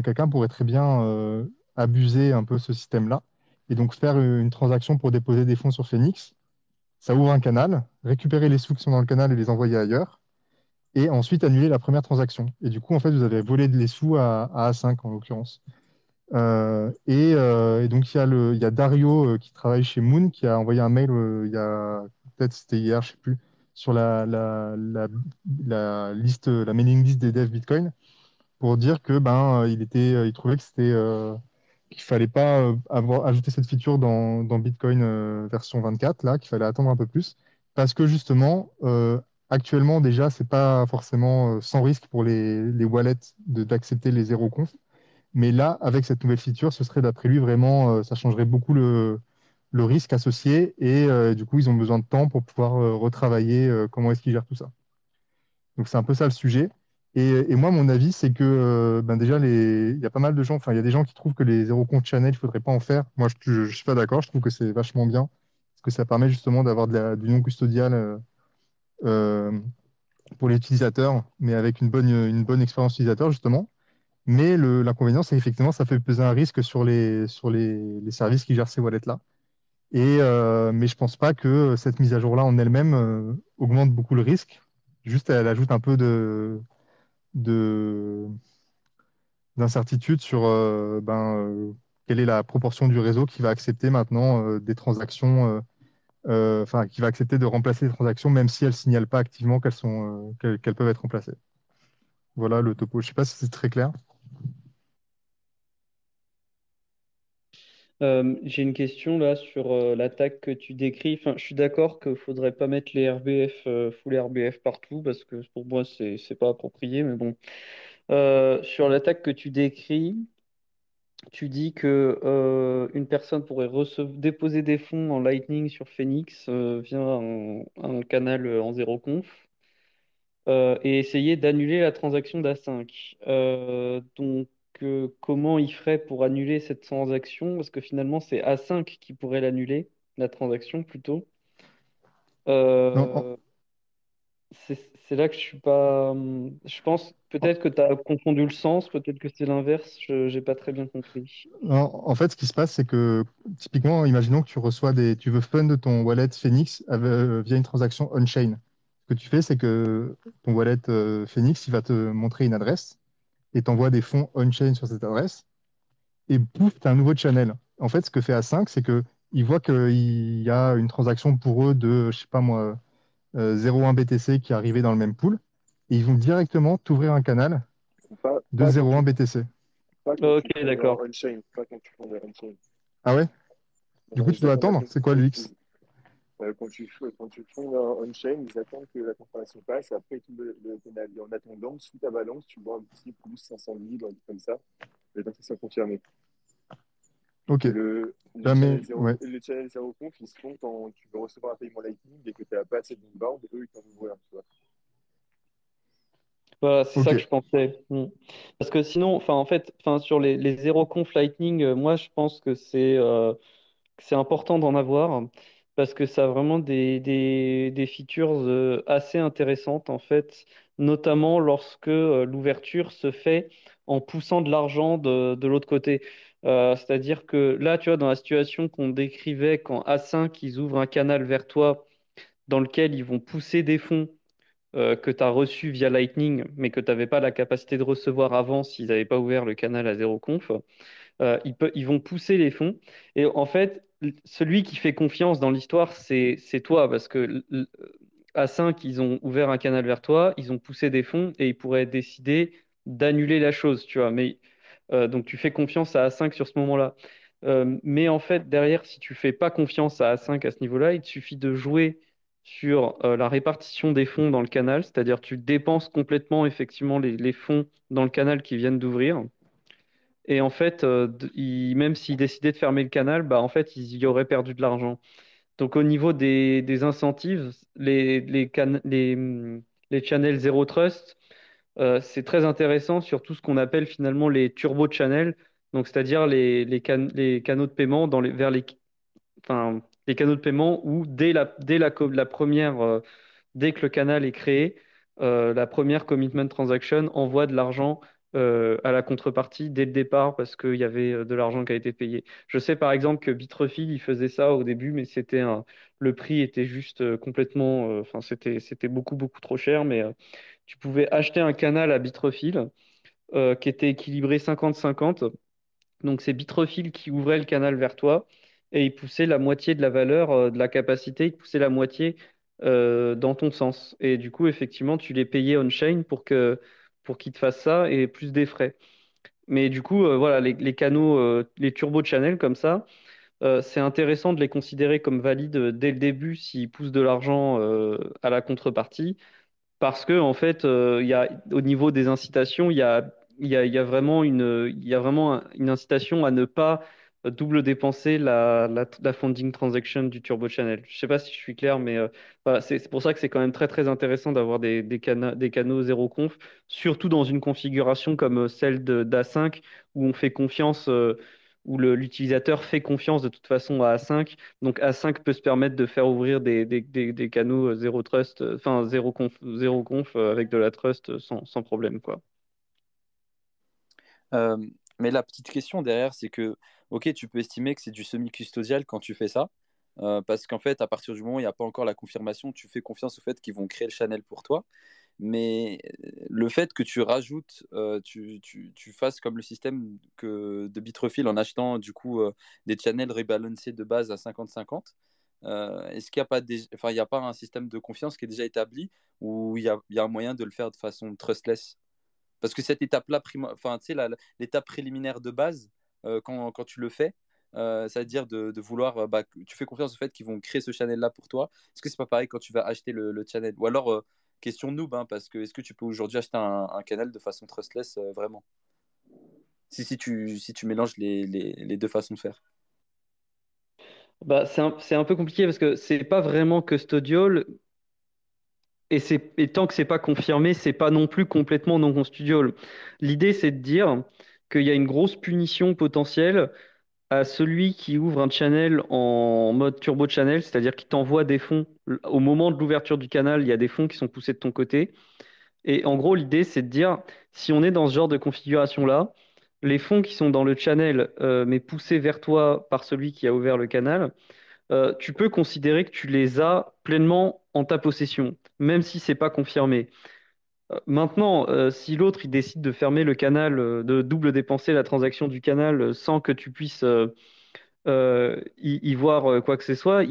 quelqu'un pourrait très bien abuser un peu ce système-là et donc faire une transaction pour déposer des fonds sur Phoenix. Ça ouvre un canal, récupérer les sous qui sont dans le canal et les envoyer ailleurs, et ensuite annuler la première transaction. Et du coup, en fait, vous avez volé les sous à A5 en l'occurrence. Et donc, il y a Dario qui travaille chez Moon qui a envoyé un mail, il y a peut-être c'était hier, je sais plus, sur la liste, la mailing list des devs Bitcoin pour dire que il trouvait que qu'il fallait pas ajouter cette feature dans Bitcoin version 24 là, qu'il fallait attendre un peu plus parce que justement actuellement déjà c'est pas forcément sans risque pour les wallets d'accepter les zéro conf, mais là avec cette nouvelle feature ce serait d'après lui vraiment ça changerait beaucoup le risque associé et du coup ils ont besoin de temps pour pouvoir retravailler comment est-ce qu'ils gèrent tout ça. Donc c'est un peu ça le sujet. Et moi, mon avis, c'est que déjà, il y a pas mal de gens, enfin, il y a des gens qui trouvent que les zéro compte channel, il ne faudrait pas en faire. Moi, je suis pas d'accord. Je trouve que c'est vachement bien parce que ça permet justement d'avoir du non custodial euh, pour les utilisateurs, mais avec une bonne expérience utilisateur, justement. Mais l'inconvénient, c'est qu'effectivement, ça fait peser un risque sur les services qui gèrent ces wallets-là. Mais je pense pas que cette mise à jour-là en elle-même augmente beaucoup le risque. Juste, elle ajoute un peu de- d'incertitude sur quelle est la proportion du réseau qui va accepter maintenant des transactions, enfin, qui va accepter de remplacer les transactions, même si elles ne signalent pas activement qu'elles peuvent être remplacées. Voilà le topo. Je ne sais pas si c'est très clair. J'ai une question là sur l'attaque que tu décris. Enfin, je suis d'accord qu'il ne faudrait pas mettre les RBF, full RBF partout parce que pour moi, c'est pas approprié. Mais bon, sur l'attaque que tu décris, tu dis que une personne pourrait déposer des fonds en Lightning sur Phoenix via un canal en zéro conf et essayer d'annuler la transaction d'A5. Comment il ferait pour annuler cette transaction? Parce que finalement, c'est A5 qui pourrait l'annuler, la transaction plutôt. Non, Euh, c'est là que je suis pas. Je pense peut-être que tu as confondu le sens, peut-être que c'est l'inverse. Je n'ai pas très bien compris. en fait, ce qui se passe, c'est que typiquement, imaginons que tu veux fund ton wallet Phoenix via une transaction on-chain. Ce que tu fais, c'est que ton wallet Phoenix, il va te montrer une adresse et t'envoie des fonds on-chain sur cette adresse. Et pouf, tu as un nouveau channel. En fait, ce que fait A5, c'est que ils voient qu'il y a une transaction pour eux de, je sais pas moi, 0,1 BTC qui est arrivé dans le même pool. Et ils vont directement t'ouvrir un canal Pas, de pas quand 0,1 tu, BTC. pas quand Ok, tu fonds d'accord. en on-chain, pas quand tu fonds en on-chain. Ah ouais? Du coup, tu Ils dois attendent attendre? C'est quoi l'UX? quand tu fonds en on-chain, ils attendent que la confirmation passe, et après, tout le canal. Et en attendant, sous ta balance, tu vois un petit plus 500 000, un truc comme ça, et tant que ça soit confirmé. Ok. Et Jamais. Ouais. le channel 0 conf, ils se font quand tu veux recevoir un paiement Lightning et que tu n'as pas assez d'inbound, eux, ils t'en ouvrent un, tu vois. Voilà, c'est ça Ok. que je pensais. Parce que sinon, enfin, en fait, enfin, sur les zéro conf Lightning, moi, je pense que c'est important d'en avoir parce que ça a vraiment des features assez intéressantes, en fait, notamment lorsque l'ouverture se fait en poussant de l'argent de l'autre côté. C'est-à-dire que là, tu vois, dans la situation qu'on décrivait quand A5, ils ouvrent un canal vers toi dans lequel ils vont pousser des fonds que tu as reçus via Lightning, mais que tu n'avais pas la capacité de recevoir avant s'ils n'avaient pas ouvert le canal à zéro conf. Ils vont pousser les fonds. Et en fait, celui qui fait confiance dans l'histoire, c'est toi, parce que à 5, ils ont ouvert un canal vers toi, ils ont poussé des fonds et ils pourraient décider d'annuler la chose, tu vois. Mais donc tu fais confiance à A5 sur ce moment-là. Mais en fait, derrière, si tu fais pas confiance à A5 à ce niveau-là, il te suffit de jouer sur la répartition des fonds dans le canal, c'est-à-dire tu dépenses complètement effectivement les fonds dans le canal qui viennent d'ouvrir. Et en fait, même s'ils décidaient de fermer le canal, bah, en fait, ils y auraient perdu de l'argent. Donc, au niveau des incentives, les channels Zero Trust, c'est très intéressant sur tout ce qu'on appelle finalement les turbo channels, donc c'est-à-dire les canaux de paiement enfin, les canaux de paiement où la première, dès que le canal est créé, la première commitment transaction envoie de l'argent à la contrepartie dès le départ parce qu'il y avait de l'argent qui a été payé. Je sais par exemple que Bitrefill, il faisait ça au début, mais le prix était juste complètement, enfin c'était beaucoup beaucoup trop cher, mais tu pouvais acheter un canal à Bitrefill qui était équilibré 50-50. Donc c'est Bitrefill qui ouvrait le canal vers toi et il poussait la moitié de la valeur de la capacité, il poussait la moitié dans ton sens. Et du coup, effectivement, tu les payais on-chain pour qu'ils te fassent ça et plus des frais. Mais du coup, voilà, les canaux, les turbo channels comme ça, c'est intéressant de les considérer comme valides dès le début s'ils poussent de l'argent à la contrepartie. Parce que, en fait, au niveau des incitations, il y a vraiment une incitation à ne pas double dépenser la funding transaction du Turbo Channel. Je ne sais pas si je suis clair, mais voilà, c'est pour ça que c'est quand même très, très intéressant d'avoir des canaux zéro conf, surtout dans une configuration comme celle d'A5, où on fait confiance, où l'utilisateur fait confiance de toute façon à A5. Donc A5 peut se permettre de faire ouvrir des canaux zéro trust, enfin zéro conf avec de la trust sans problème, quoi. Euh, mais la petite question derrière, c'est que, ok, tu peux estimer que c'est du semi-custodial quand tu fais ça, parce qu'en fait, à partir du moment où il n'y a pas encore la confirmation, tu fais confiance au fait qu'ils vont créer le channel pour toi. Mais le fait que tu rajoutes, tu fasses comme le système de Bitrefill en achetant du coup des channels rebalancés de base à 50-50, est-ce qu'il n'y a pas enfin, il y a pas un système de confiance qui est déjà établi ou il y a un moyen de le faire de façon trustless? Parce que cette étape-là, enfin, tu sais, l'étape préliminaire de base, quand tu le fais, c'est-à-dire de vouloir, bah, tu fais confiance au fait qu'ils vont créer ce channel-là pour toi. Est-ce que c'est pas pareil quand tu vas acheter le channel? Ou alors, question noob, hein, parce que est-ce que tu peux aujourd'hui acheter un canal de façon trustless vraiment? Si tu mélanges les deux façons de faire. Bah, c'est un peu compliqué parce que c'est pas vraiment custodial et tant que c'est pas confirmé, c'est pas non plus complètement non custodial. L'idée, c'est de dire qu'il y a une grosse punition potentielle à celui qui ouvre un channel en mode turbo channel, c'est-à-dire qui t'envoie des fonds. Au moment de l'ouverture du canal, il y a des fonds qui sont poussés de ton côté. Et en gros, l'idée, c'est de dire, si on est dans ce genre de configuration-là, les fonds qui sont dans le channel, mais poussés vers toi par celui qui a ouvert le canal, tu peux considérer que tu les as pleinement en ta possession, même si c'est pas confirmé. Maintenant, si l'autre il décide de fermer le canal, de double dépenser la transaction du canal sans que tu puisses y voir quoi que ce soit,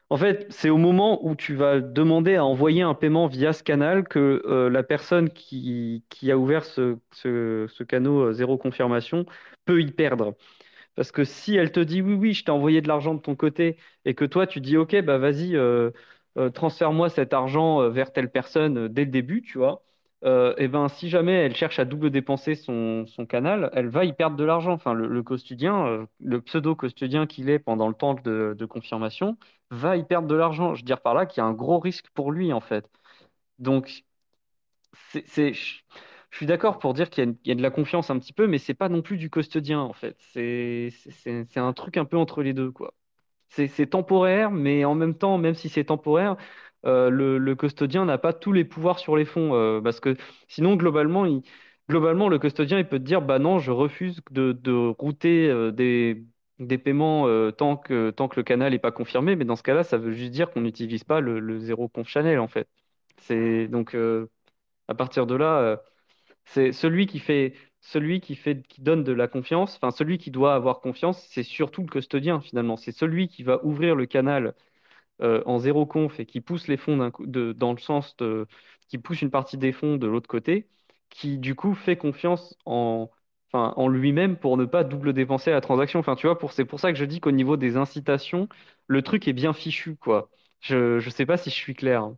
en fait, c'est au moment où tu vas demander à envoyer un paiement via ce canal que la personne qui a ouvert ce canal zéro confirmation peut y perdre. Parce que si elle te dit oui, oui, je t'ai envoyé de l'argent de ton côté et que toi tu dis ok, bah vas-y, transfère-moi cet argent vers telle personne dès le début, tu vois, et ben si jamais elle cherche à double dépenser son canal, elle va y perdre de l'argent. Enfin, le custodien, le pseudo-custodien qu'il est pendant le temps de confirmation, va y perdre de l'argent. Je veux dire par là qu'il y a un gros risque pour lui en fait. Donc, Je suis d'accord pour dire qu'il y a de la confiance un petit peu, mais c'est pas non plus du custodien en fait. C'est un truc un peu entre les deux, quoi. C'est temporaire, mais en même temps, même si c'est temporaire, le custodien n'a pas tous les pouvoirs sur les fonds, parce que sinon, globalement, le custodien, il peut te dire, bah non, je refuse de router des paiements tant que le canal n'est pas confirmé, mais dans ce cas-là, ça veut juste dire qu'on n'utilise pas le zéro conf channel, en fait. C'est donc à partir de là. C'est qui donne de la confiance, enfin celui qui doit avoir confiance, c'est surtout le custodien finalement. C'est celui qui va ouvrir le canal en zéro conf et qui pousse les fonds dans le sens qui pousse une partie des fonds de l'autre côté, qui du coup fait confiance en lui-même pour ne pas double dépenser la transaction. Enfin, tu vois, c'est pour ça que je dis qu'au niveau des incitations, le truc est bien fichu, quoi. Je sais pas si je suis clair, hein.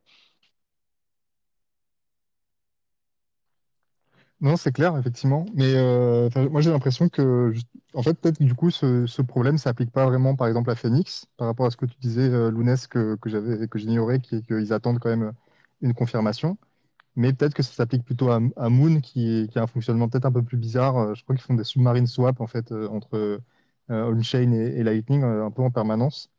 Non, c'est clair, effectivement. Mais enfin, moi, j'ai l'impression que, en fait, peut-être que du coup, ce problème s'applique pas vraiment, par exemple, à Phoenix, par rapport à ce que tu disais, Lounès, que j'ignorais, qui est qu'ils attendent quand même une confirmation. Mais peut-être que ça s'applique plutôt à Moon, qui a un fonctionnement peut-être un peu plus bizarre. Je crois qu'ils font des submarine swap, en fait, entre on-chain et Lightning, un peu en permanence.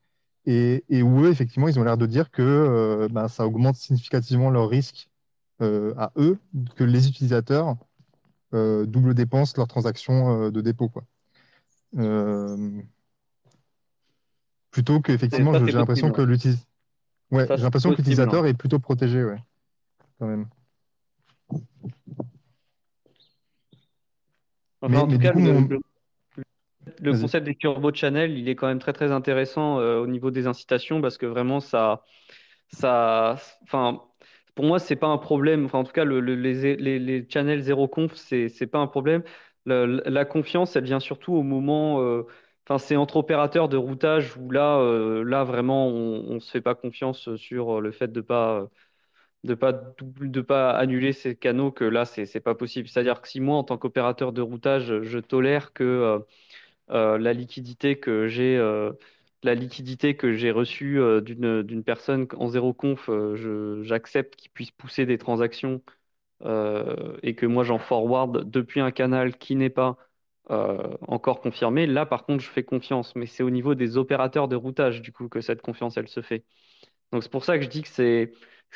Et où eux, effectivement, ils ont l'air de dire que bah, ça augmente significativement leur risque à eux, que les utilisateurs double dépensent leurs transactions de dépôt, quoi. Euh, Plutôt qu'effectivement, Ça, j'ai c'est l'impression possible, que ouais. Ça, c'est possible, hein. l'utilisateur est plutôt protégé, ouais, quand même. Enfin, en Mais tout du cas, coup, le vas-y. concept des turbo channel, il est quand même très très intéressant au niveau des incitations parce que vraiment enfin, pour moi, c'est pas un problème. Enfin, en tout cas, les channels zéro conf, c'est pas un problème. La confiance, elle vient surtout au moment, enfin, c'est entre opérateurs de routage où là vraiment, on se fait pas confiance sur le fait de pas annuler ces canaux que là, c'est pas possible. C'est-à-dire que si moi, en tant qu'opérateur de routage, je tolère que la liquidité que j'ai reçue d'une personne en zéro conf, j'accepte qu'il puisse pousser des transactions et que moi j'en forward depuis un canal qui n'est pas encore confirmé. Là, par contre, je fais confiance, mais c'est au niveau des opérateurs de routage du coup que cette confiance elle se fait. Donc c'est pour ça que je dis que c'est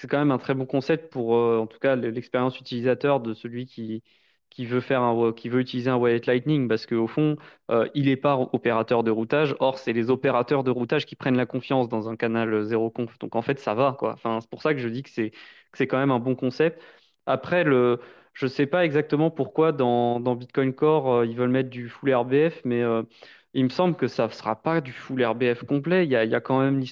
quand même un très bon concept pour en tout cas l'expérience utilisateur de celui qui veut utiliser un wallet Lightning parce qu'au fond il est pas opérateur de routage. Or c'est les opérateurs de routage qui prennent la confiance dans un canal zéro conf. Donc en fait ça va quoi. Enfin c'est pour ça que je dis que c'est quand même un bon concept. Après je sais pas exactement pourquoi dans Bitcoin Core ils veulent mettre du full RBF mais il me semble que ça ne sera pas du full RBF complet. Il y a quand même de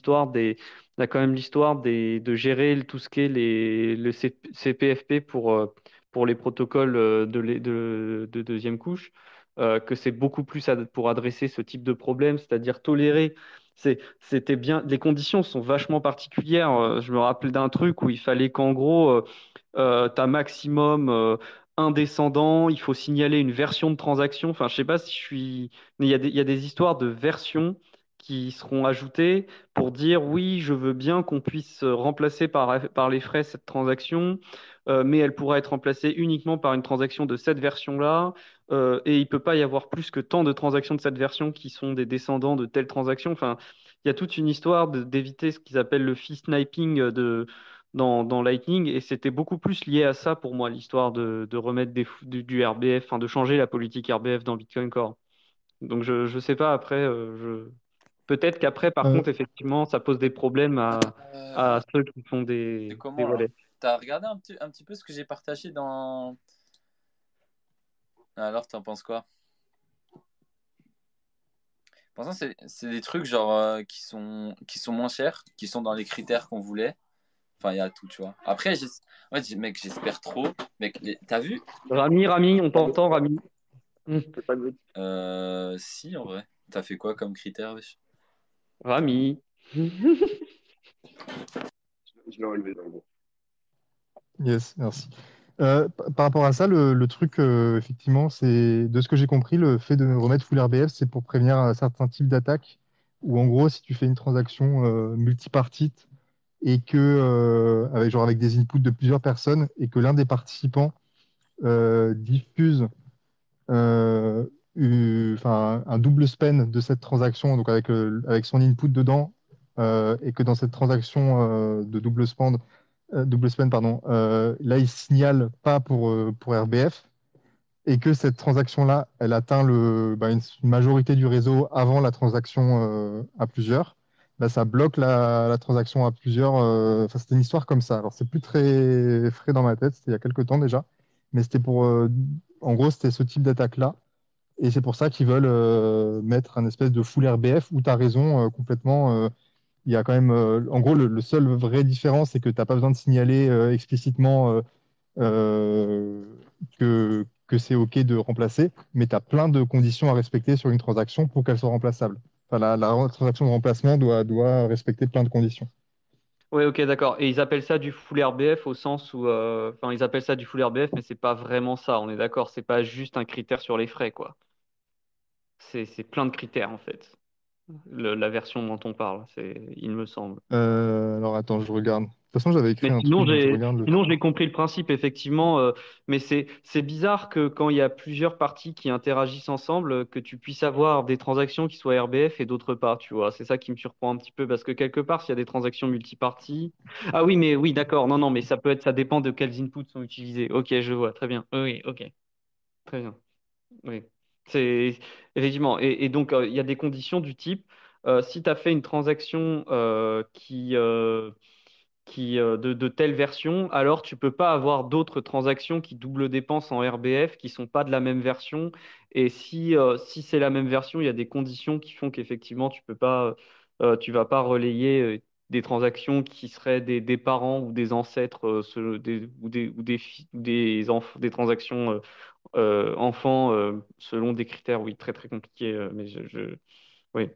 gérer tout ce qui est CPFP pour les protocoles de deuxième couche, que c'est beaucoup plus pour adresser ce type de problème, c'est-à-dire tolérer. C'était bien, les conditions sont vachement particulières. Je me rappelle d'un truc où il fallait qu'en gros, tu as maximum un descendant, il faut signaler une version de transaction. Enfin, je sais pas si je suis. Mais il y a des histoires de versions qui seront ajoutées pour dire oui, je veux bien qu'on puisse remplacer par les frais cette transaction, mais elle pourra être remplacée uniquement par une transaction de cette version-là, et il peut pas y avoir plus que tant de transactions de cette version qui sont des descendants de telle transaction. Enfin, il y a toute une histoire d'éviter ce qu'ils appellent le fee sniping dans Lightning, et c'était beaucoup plus lié à ça pour moi, l'histoire de remettre du RBF, enfin de changer la politique RBF dans Bitcoin Core. Donc je sais pas après, peut-être qu'après, par Euh, contre, effectivement, ça pose des problèmes Euh, à ceux qui font c'est des comment là? wallets. T'as regardé un petit peu ce que j'ai partagé dans. Alors, t'en penses quoi? Pour l'instant, c'est des trucs genre qui sont moins chers, qui sont dans les critères qu'on voulait. Enfin, il y a tout, tu vois. Après, ouais, mec, j'espère trop. Mec, t'as vu? Rami, on t'entend, Rami. Hmm. Fais pas de mec. Si, en vrai. T'as fait quoi comme critère, wesh? Rami. Je l'ai enlevé dans le bon. yes, merci. Par rapport à ça, le truc, effectivement, c'est de ce que j'ai compris, le fait de remettre full RBF, c'est pour prévenir un certain type d'attaque, où en gros, si tu fais une transaction multipartite, et que, avec des inputs de plusieurs personnes, et que l'un des participants diffuse euh, un double spend de cette transaction, donc avec son input dedans, et que dans cette transaction de double spend, pardon, là, il signale pas pour RBF, et que cette transaction-là, elle atteint une majorité du réseau avant la transaction à plusieurs, bah, ça bloque la transaction à plusieurs. Enfin, c'était une histoire comme ça. Alors, c'est plus très frais dans ma tête, c'était il y a quelques temps déjà, mais en gros, c'était ce type d'attaque-là. Et c'est pour ça qu'ils veulent mettre un espèce de full RBF où tu as raison complètement. Il y a quand même, en gros, le seul vrai différence, c'est que tu n'as pas besoin de signaler explicitement euh, que c'est OK de remplacer, mais tu as plein de conditions à respecter sur une transaction pour qu'elle soit remplaçable. Enfin, la transaction de remplacement doit respecter plein de conditions. Ouais, ok, d'accord. Et ils appellent ça du full RBF au sens où, enfin, ils appellent ça du full RBF, mais c'est pas vraiment ça. On est d'accord. C'est pas juste un critère sur les frais, quoi. C'est plein de critères en fait. La version dont on parle, il me semble. Alors attends, je regarde. De toute façon, j'avais écrit Mais un sinon, truc, donc je regarde le sinon, truc. j'ai compris le principe, effectivement. Mais c'est bizarre que quand il y a plusieurs parties qui interagissent ensemble, que tu puisses avoir des transactions qui soient RBF et d'autres pas, tu vois. C'est ça qui me surprend un petit peu, parce que quelque part, s'il y a des transactions multiparties. Ah oui, mais oui, d'accord. Non, non, mais ça dépend de quels inputs sont utilisés. Ok, je vois, très bien. Oui, ok, très bien. Oui, c'est effectivement. Et donc, il y a des conditions du type, si tu as fait une transaction de telle version, alors tu peux pas avoir d'autres transactions qui double dépensent en RBF qui sont pas de la même version. Et si c'est la même version, il y a des conditions qui font qu'effectivement, tu vas pas relayer des transactions qui seraient des parents ou des ancêtres, des transactions enfants selon des critères, oui, très très compliqués. Oui.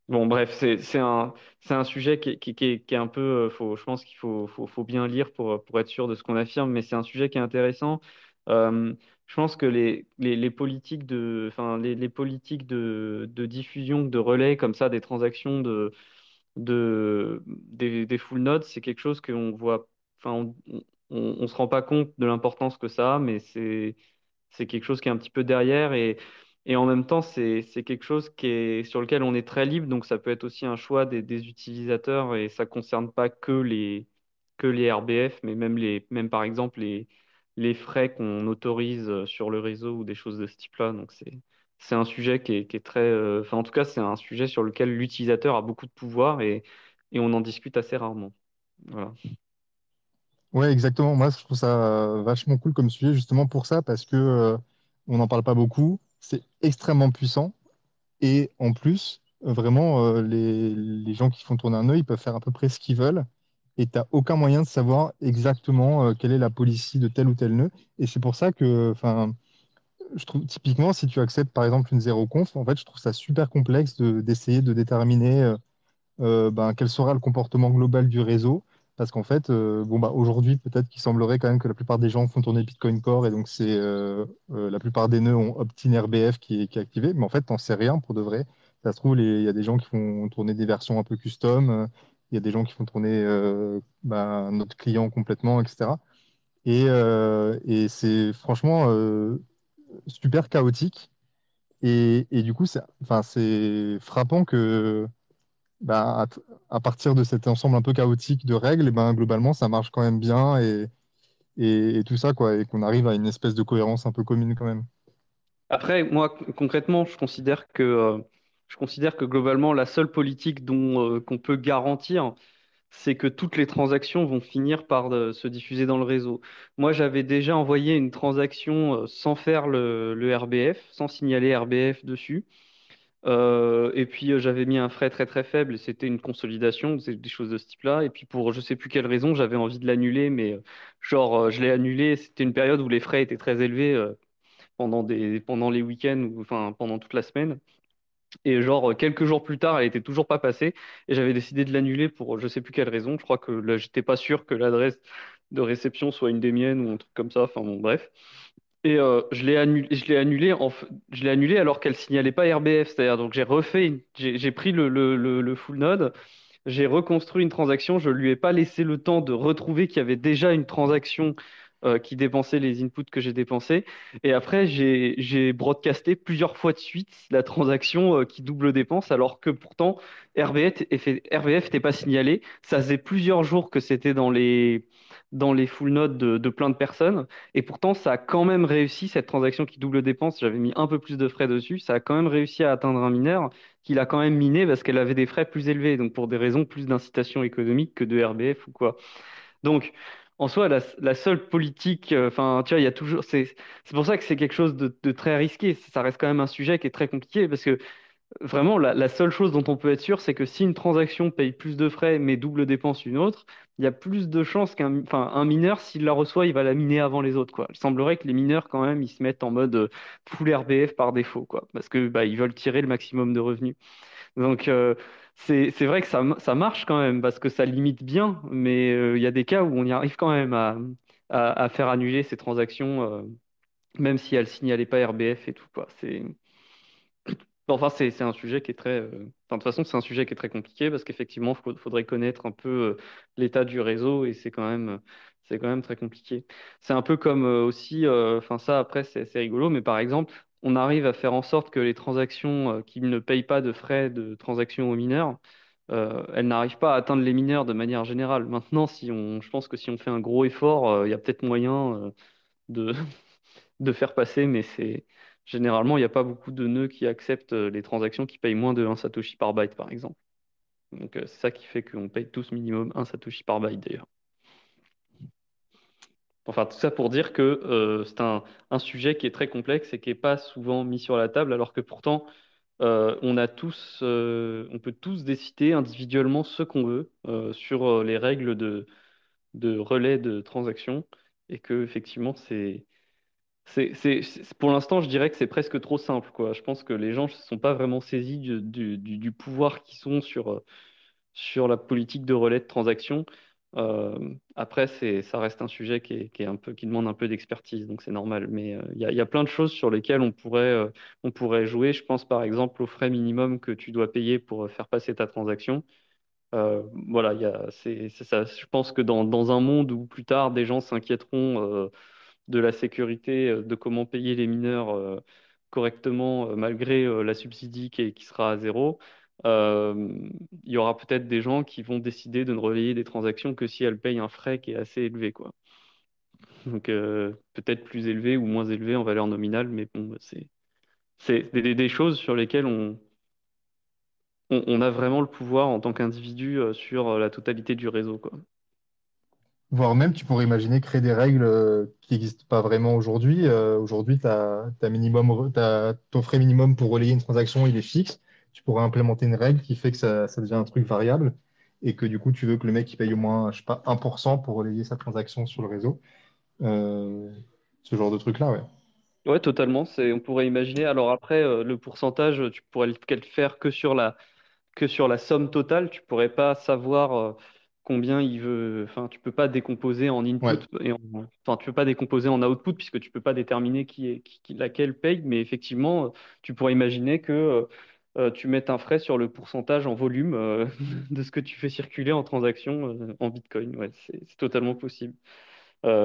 Bon, bref, c'est un sujet qui est un peu, je pense qu'il faut bien lire pour être sûr de ce qu'on affirme, mais c'est un sujet qui est intéressant. Euh, je pense que les politiques enfin, les politiques de diffusion, de relais comme ça, des transactions des full nodes, c'est quelque chose qu'on voit, enfin, on se rend pas compte de l'importance que ça a, mais c'est quelque chose qui est un petit peu derrière et en même temps, c'est quelque chose sur lequel on est très libre, donc ça peut être aussi un choix des utilisateurs et ça concerne pas que les RBF, mais même par exemple les frais qu'on autorise sur le réseau ou des choses de ce type-là. Donc c'est un sujet qui est très, enfin en tout cas, c'est un sujet sur lequel l'utilisateur a beaucoup de pouvoir et on en discute assez rarement. Voilà. Ouais, exactement. Moi, je trouve ça vachement cool comme sujet, justement pour ça, parce que on n'en parle pas beaucoup. C'est extrêmement puissant. Et en plus, vraiment, les gens qui font tourner un œil, ils peuvent faire à peu près ce qu'ils veulent. Et tu n'as aucun moyen de savoir exactement quelle est la policy de tel ou tel nœud. Et c'est pour ça que, enfin, je trouve typiquement, si tu acceptes par exemple une zéro conf, en fait, je trouve ça super complexe d'essayer de déterminer quel sera le comportement global du réseau. Parce qu'en fait, bon, bah, aujourd'hui, peut-être qu'il semblerait quand même que la plupart des gens font tourner Bitcoin Core et donc la plupart des nœuds ont opt-in RBF qui est activé. Mais en fait, t'en sais rien pour de vrai. Ça se trouve, il y a des gens qui font tourner des versions un peu custom. Il y a des gens qui font tourner notre client complètement, etc. Et c'est franchement super chaotique. Et du coup, enfin, c'est frappant que bah, à partir de cet ensemble un peu chaotique de règles, eh ben, globalement, ça marche quand même bien et tout ça, quoi, et qu'on arrive à une espèce de cohérence un peu commune quand même. Après, moi, concrètement, je considère que globalement, la seule politique qu'on peut garantir, c'est que toutes les transactions vont finir par se diffuser dans le réseau. Moi, j'avais déjà envoyé une transaction sans faire le RBF, sans signaler RBF dessus. Et puis, j'avais mis un frais très très faible et c'était une consolidation, c'est des choses de ce type-là. Et puis, pour je sais plus quelle raison, j'avais envie de l'annuler, mais je l'ai annulé. C'était une période où les frais étaient très élevés. Pendant les week-ends ou enfin pendant toute la semaine. Et quelques jours plus tard, elle était toujours pas passée et j'avais décidé de l'annuler pour je sais plus quelle raison. Je crois que là, j'étais pas sûr que l'adresse de réception soit une des miennes ou un truc comme ça. Enfin bon, bref. Et je l'ai annulé alors qu'elle signalait pas RBF. C'est-à-dire donc j'ai pris le full node. j'ai reconstruit une transaction, je lui ai pas laissé le temps de retrouver qu'il y avait déjà une transaction qui dépensait les inputs que j'ai dépensés. Et après, j'ai broadcasté plusieurs fois de suite la transaction qui double dépense, alors que pourtant RBF n'était pas signalé. Ça faisait plusieurs jours que c'était dans les full notes de plein de personnes. Et pourtant, ça a quand même réussi, cette transaction qui double dépense, j'avais mis un peu plus de frais dessus, ça a quand même réussi à atteindre un mineur qu'il a quand même miné parce qu'elle avait des frais plus élevés, donc pour des raisons plus d'incitation économique que de RBF ou quoi. Donc, en soi, la seule politique, enfin, tu vois, il y a toujours, c'est pour ça que c'est quelque chose de très risqué. Ça reste quand même un sujet qui est très compliqué parce que vraiment, la seule chose dont on peut être sûr, c'est que si une transaction paye plus de frais mais double dépense une autre, il y a plus de chances enfin, un mineur, s'il la reçoit, il va la miner avant les autres, quoi. Il semblerait que les mineurs, quand même, ils se mettent en mode full RBF par défaut, quoi, parce que bah, ils veulent tirer le maximum de revenus. Donc, c'est vrai que ça marche quand même parce que ça limite bien, mais il y a des cas où on y arrive quand même à faire annuler ces transactions, même si elles signalaient pas RBF et tout, quoi. Enfin, c'est un sujet qui est très. Enfin, de toute façon, c'est un sujet qui est très compliqué parce qu'effectivement, il faudrait connaître un peu l'état du réseau et c'est quand même très compliqué. C'est un peu comme aussi. Enfin, ça, après, c'est rigolo, mais par exemple, on arrive à faire en sorte que les transactions qui ne payent pas de frais de transaction aux mineurs, elles n'arrivent pas à atteindre les mineurs de manière générale. Maintenant, je pense que si on fait un gros effort, il y a peut-être moyen de, de faire passer, mais c'est généralement, il n'y a pas beaucoup de nœuds qui acceptent les transactions qui payent moins de 1 Satoshi par byte, par exemple. Donc, c'est ça qui fait qu'on paye tous minimum 1 Satoshi par byte, d'ailleurs. Enfin, tout ça pour dire que c'est un sujet qui est très complexe et qui n'est pas souvent mis sur la table, alors que pourtant, on peut tous décider individuellement ce qu'on veut sur les règles de relais de transactions et que effectivement, pour l'instant, je dirais que c'est presque trop simple, quoi. Je pense que les gens ne se sont pas vraiment saisis du pouvoir qu'ils ont sur la politique de relais de transaction. Après, ça reste un sujet qui est qui demande un peu d'expertise, donc c'est normal. Mais il y a plein de choses sur lesquelles on pourrait jouer. Je pense par exemple aux frais minimum que tu dois payer pour faire passer ta transaction. Voilà, c'est ça. Je pense que dans un monde où plus tard des gens s'inquiéteront de la sécurité, de comment payer les mineurs correctement malgré la subsidie qui sera à zéro. Euh, il y aura peut-être des gens qui vont décider de ne relayer des transactions que si elles payent un frais qui est assez élevé, quoi. Donc peut-être plus élevé ou moins élevé en valeur nominale, mais bon, c'est des choses sur lesquelles on a vraiment le pouvoir en tant qu'individu sur la totalité du réseau, quoi. Voire même, tu pourrais imaginer créer des règles qui n'existent pas vraiment aujourd'hui. Aujourd'hui, ton frais minimum pour relayer une transaction, il est fixe. Tu pourrais implémenter une règle qui fait que ça devient un truc variable et que du coup, tu veux que le mec il paye au moins, je sais pas, 1% pour relayer sa transaction sur le réseau. Euh, Ce genre de truc-là, ouais. Ouais, totalement. On pourrait imaginer. Alors après, le pourcentage, tu pourrais le faire que sur la somme totale. Tu pourrais pas savoir combien il veut. Enfin, tu peux pas décomposer en input Ouais. enfin, tu peux pas décomposer en output puisque tu peux pas déterminer laquelle paye. Mais effectivement, tu pourrais imaginer que tu mettes un frais sur le pourcentage en volume de ce que tu fais circuler en transaction en Bitcoin. Ouais, c'est totalement possible.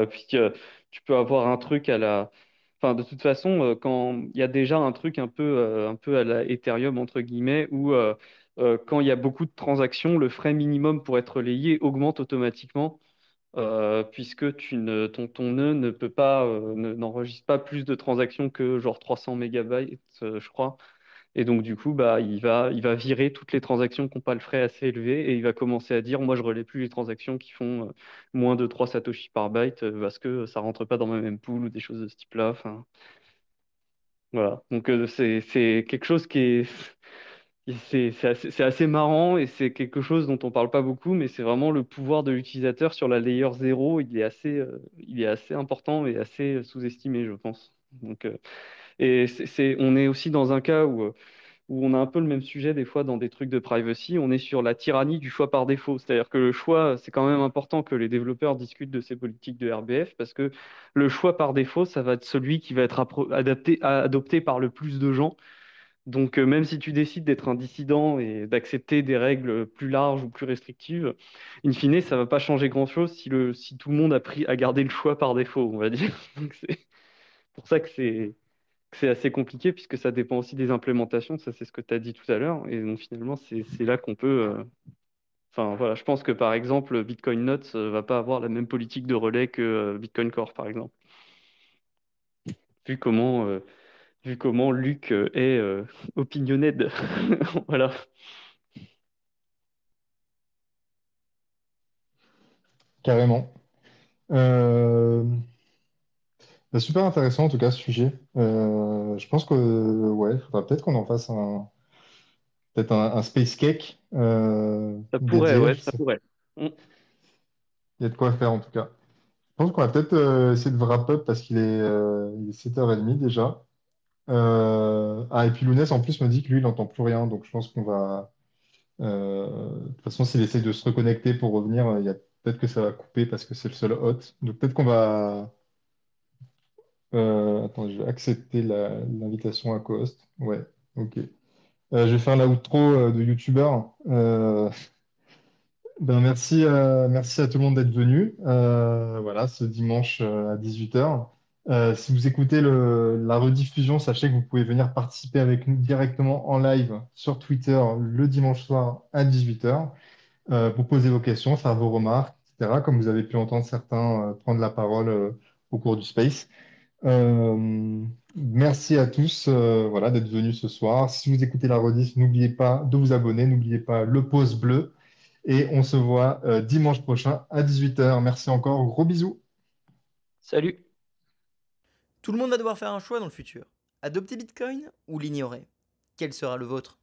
Puisque tu peux avoir un truc à la. Enfin, de toute façon, quand il y a déjà un peu à la Ethereum, entre guillemets, où quand il y a beaucoup de transactions, le frais minimum pour être relayé augmente automatiquement, puisque ton nœud ne peut pas, n'enregistre pas plus de transactions que genre 300 mégabytes, je crois. Et donc, du coup, bah, il va virer toutes les transactions qui n'ont pas le frais assez élevé et il va commencer à dire, moi, je relais plus les transactions qui font moins de 3 satoshi par byte parce que ça rentre pas dans ma même pool ou des choses de ce type-là. Enfin, voilà. Donc, c'est quelque chose qui est, c'est assez marrant et c'est quelque chose dont on parle pas beaucoup, mais c'est vraiment le pouvoir de l'utilisateur sur la layer 0. Il est assez important et assez sous-estimé, je pense. Donc, on est aussi dans un cas où on a un peu le même sujet des fois dans des trucs de privacy. On est sur la tyrannie du choix par défaut. C'est-à-dire que le choix, c'est quand même important que les développeurs discutent de ces politiques de RBF parce que le choix par défaut, ça va être celui qui va être adopté par le plus de gens. Donc, même si tu décides d'être un dissident et d'accepter des règles plus larges ou plus restrictives, in fine, ça va pas changer grand-chose si tout le monde a gardé le choix par défaut, on va dire. Donc, c'est pour ça que c'est assez compliqué, puisque ça dépend aussi des implémentations. Ça, c'est ce que tu as dit tout à l'heure. Et donc, finalement, c'est là qu'on peut. Enfin, voilà, je pense que par exemple, Bitcoin Notes va pas avoir la même politique de relais que Bitcoin Core, par exemple. Vu comment, euh, vu comment Luc est opinioned. Voilà. Carrément. Euh, super intéressant en tout cas ce sujet. Je pense que ouais, il faudra peut-être qu'on en fasse peut-être un space cake Ça pourrait, dédié. ouais, ça pourrait. Mm. Il y a de quoi faire en tout cas. Je pense qu'on va peut-être essayer de wrap up parce qu'il est 7h30 déjà. Et puis Lounès en plus me dit que lui il n'entend plus rien, donc je pense qu'on va. De toute façon, s'il essaie de se reconnecter pour revenir, il y a peut-être que ça va couper parce que c'est le seul hôte. Donc peut-être qu'on va. Attends, je vais accepter l'invitation à co-host. Ouais, ok. Je vais faire l'outro de YouTuber. Merci à tout le monde d'être venu. Voilà, ce dimanche à 18h. Si vous écoutez la rediffusion, sachez que vous pouvez venir participer avec nous directement en live sur Twitter le dimanche soir à 18h. Vous poser vos questions, faire vos remarques, etc. Comme vous avez pu entendre certains prendre la parole au cours du space. Merci à tous voilà, d'être venus ce soir. Si vous écoutez la rediff, n'oubliez pas de vous abonner, n'oubliez pas le pouce bleu. Et on se voit dimanche prochain à 18h. Merci encore, gros bisous. Salut. Tout le monde va devoir faire un choix dans le futur. Adopter Bitcoin ou l'ignorer? Quel sera le vôtre?